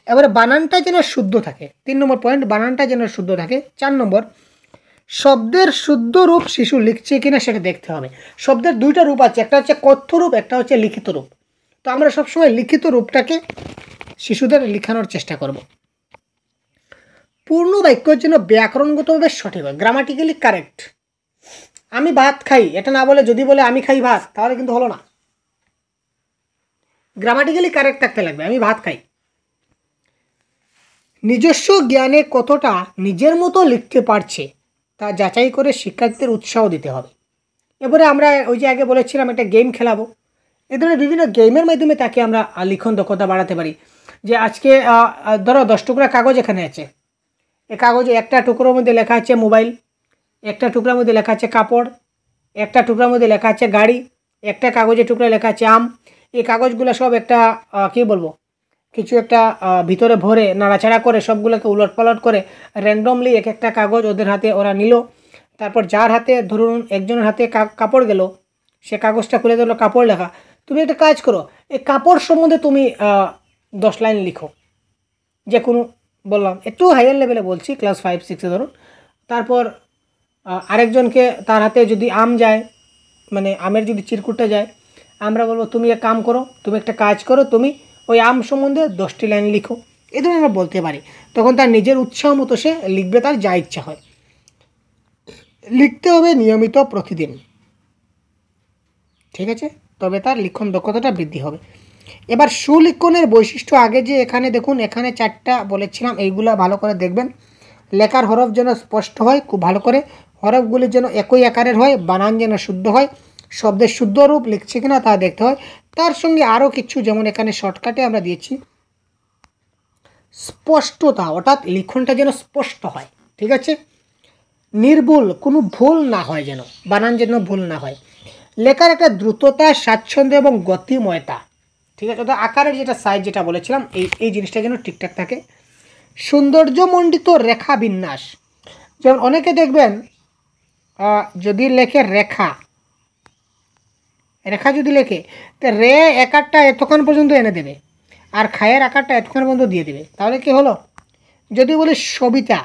এবারে বানানটা যেন শুদ্ধ থাকে, 3 নম্বর পয়েন্ট, বানানটা যেন শুদ্ধ থাকে। 4 নম্বর, শব্দের শুদ্ধ রূপ শিশু লিখছে কিনা সেটা দেখতে হবে। শব্দের দুইটা রূপ আছে, একটা হচ্ছে কথ্য রূপ, একটা হচ্ছে লিখিত রূপ। তো আমরা সবসময় লিখিত রূপটাকে শিশুদের লেখানোর চেষ্টা করব। পূর্ণ বাক্য যেন ব্যাকরণগতভাবে সঠিক হয়, গ্রামাটিক্যালি কারেক্ট। আমি ভাত খাই এটা না বলে যদি বলে আমি খাই ভাত, তাহলে কিন্তু হলো না। গ্রামাটিক্যালি কারেক্ট থাকতে লাগবে, আমি ভাত খাই। নিজস্ব জ্ঞানে কতটা নিজের মতো লিখতে পারছে তা যাচাই করে শিক্ষার্থীদের উৎসাহ দিতে হবে। এবারে আমরা ওই যে আগে বলেছিলাম একটা গেম খেলাবো, এ ধরনের বিভিন্ন গেমের মাধ্যমে তাকে আমরা লিখন দক্ষতা বাড়াতে পারি। যে আজকে ধরো 10 টুকরা কাগজ এখানে আছে, এই কাগজে একটা টুকরোর মধ্যে লেখা আছে মোবাইল, একটা টুকরার মধ্যে লেখা আছে কাপড়, একটা টুকরার মধ্যে লেখা আছে গাড়ি, একটা কাগজের টুকরা লেখা আছে আম। এই কাগজগুলো সব একটা কী বলবো, কিছু একটা ভিতরে ভরে নাড়াচাড়া করে সবগুলোকে উলট পালট করে র্যান্ডমলি এক একটা কাগজ ওদের হাতে ওরা নিল। তারপর যার হাতে ধরুন একজনের হাতে কাপড় গেল, সে কাগজটা খুলে দিল কাপড় লেখা। তুমি একটা কাজ করো, এই কাপড় সম্বন্ধে তুমি 10 লাইন লিখো, যে কোনো বললাম একটু হাইয়ার লেভেলে বলছি, ক্লাস 5-6 ধরুন। তারপর আরেকজনকে তার হাতে যদি আম যায়, মানে আমের যদি চিরকুটটা যায়, আমরা বলবো তুমি এক কাম করো, তুমি একটা কাজ করো, তুমি ওই আম সম্বন্ধে 10টি লাইন লিখো। এই ধরনের আমরা বলতে পারি। তখন তার নিজের উৎসাহ মতো সে লিখবে, তার যা ইচ্ছা হয়। লিখতে হবে নিয়মিত প্রতিদিন, ঠিক আছে, তবে তার লিখন দক্ষতাটা বৃদ্ধি হবে। এবার সুলিখনের বৈশিষ্ট্য, আগে যে এখানে দেখুন এখানে 4টা বলেছিলাম, এইগুলা ভালো করে দেখবেন। লেখার হরফ যেন স্পষ্ট হয়, খুব ভালো করে হরফগুলি যেন একই আকারের হয়, বানান যেন শুদ্ধ হয়, শব্দের শুদ্ধ রূপ লিখছে কিনা তা দেখতে হয়। তার সঙ্গে আরও কিছু, যেমন এখানে শর্টকাটে আমরা দিয়েছি স্পষ্টতা, অর্থাৎ লিখনটা যেন স্পষ্ট হয়, ঠিক আছে, নির্ভুল, কোনো ভুল না হয়, যেন বানান যেন ভুল না হয়। লেখার একটা দ্রুততা, স্বাচ্ছন্দ্য এবং গতিময়তা, ঠিক আছে, অর্থাৎ আকারের যেটা সাইজ যেটা বলেছিলাম, এই জিনিসটা যেন ঠিকঠাক থাকে। সৌন্দর্যমণ্ডিত রেখা বিন্যাস, যেমন অনেকে দেখবেন যদি লেখে রেখা যদি লেখে, তো রে আকারটা এতক্ষণ পর্যন্ত এনে দেবে, আর খায়ের আকারটা এতক্ষণ পর্যন্ত দিয়ে দেবে, তাহলে কি হলো? যদি বলি সবিতা,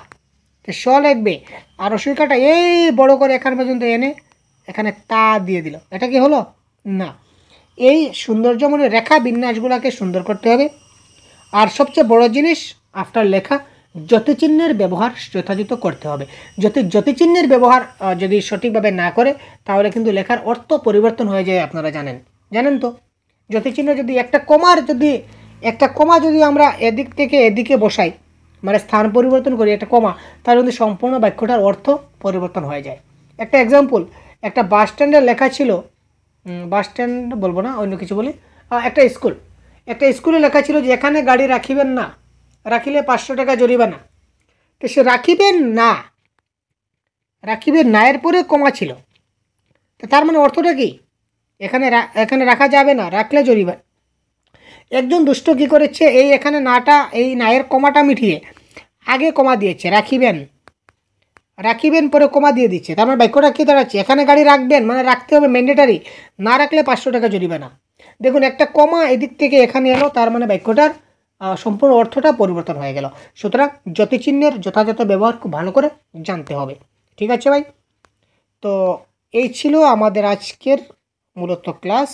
তো স লিখবে আর রসিকাটা এই বড় করে এখান পর্যন্ত এনে এখানে তা দিয়ে দিল, এটা কি হলো? না। এই সৌন্দর্যময় রেখা বিন্যাসগুলোকে সুন্দর করতে হবে। আর সবচেয়ে বড় জিনিস, আফটার লেখা জ্যোতিচিহ্নের ব্যবহার যথাযথ করতে হবে। জ্যোতিচিহ্নের ব্যবহার যদি সঠিকভাবে না করে, তাহলে কিন্তু লেখার অর্থ পরিবর্তন হয়ে যায়। আপনারা জানেন তো, জ্যোতিচিহ্ন যদি একটা কমা যদি আমরা এদিক থেকে এদিকে বসাই, মানে স্থান পরিবর্তন করি একটা কমা, তাহলে কিন্তু সম্পূর্ণ বাক্যটার অর্থ পরিবর্তন হয়ে যায়। একটা এক্সাম্পল, একটা বাস স্ট্যান্ডের লেখা ছিল, বাস স্ট্যান্ড বলবো না, অন্য কিছু বলি, একটা স্কুলে লেখা ছিল যে এখানে গাড়ি রাখিবেন না, রাখিলে 500 টাকা জরিমানা। তো সে রাখিবেন না এর পরে কমা ছিল, তো তার মানে অর্থটা কি? এখানে রাখা যাবে না, রাখলে জরিমানা। একজন দুষ্ট কী করেছে, এখানে এই নায়ের কমাটা মিটিয়ে আগে কমা দিয়েছে, রাখিবেন পরে কমা দিয়ে দিচ্ছে। তার মানে বাক্যটা কী দাঁড়াচ্ছে? এখানে গাড়ি রাখবেন মানে রাখতে হবে ম্যান্ডেটারি, না রাখলে 500 টাকা জরিমানা। দেখুন, একটা কমা এদিক থেকে এখানে এলো, তার মানে বাক্যটার সম্পূর্ণ অর্থটা পরিবর্তন হয়ে গেল। সুতরাং জ্যোতিচিহ্নের যথাযথ ব্যবহার খুব ভালো করে জানতে হবে, ঠিক আছে ভাই? তো এই ছিল আমাদের আজকের মূলত ক্লাস।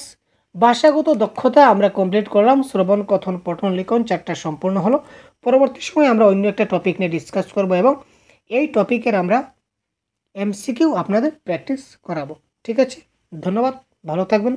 ভাষাগত দক্ষতা আমরা কমপ্লিট করলাম, শ্রবণ, কথন, পঠন, লিখন 4টা সম্পূর্ণ হলো। পরবর্তী সময় আমরা অন্য একটা টপিক নিয়ে ডিসকাস করব এবং এই টপিকের আমরা MCQ আপনাদের প্র্যাকটিস করাবো, ঠিক আছে? ধন্যবাদ, ভালো থাকবেন।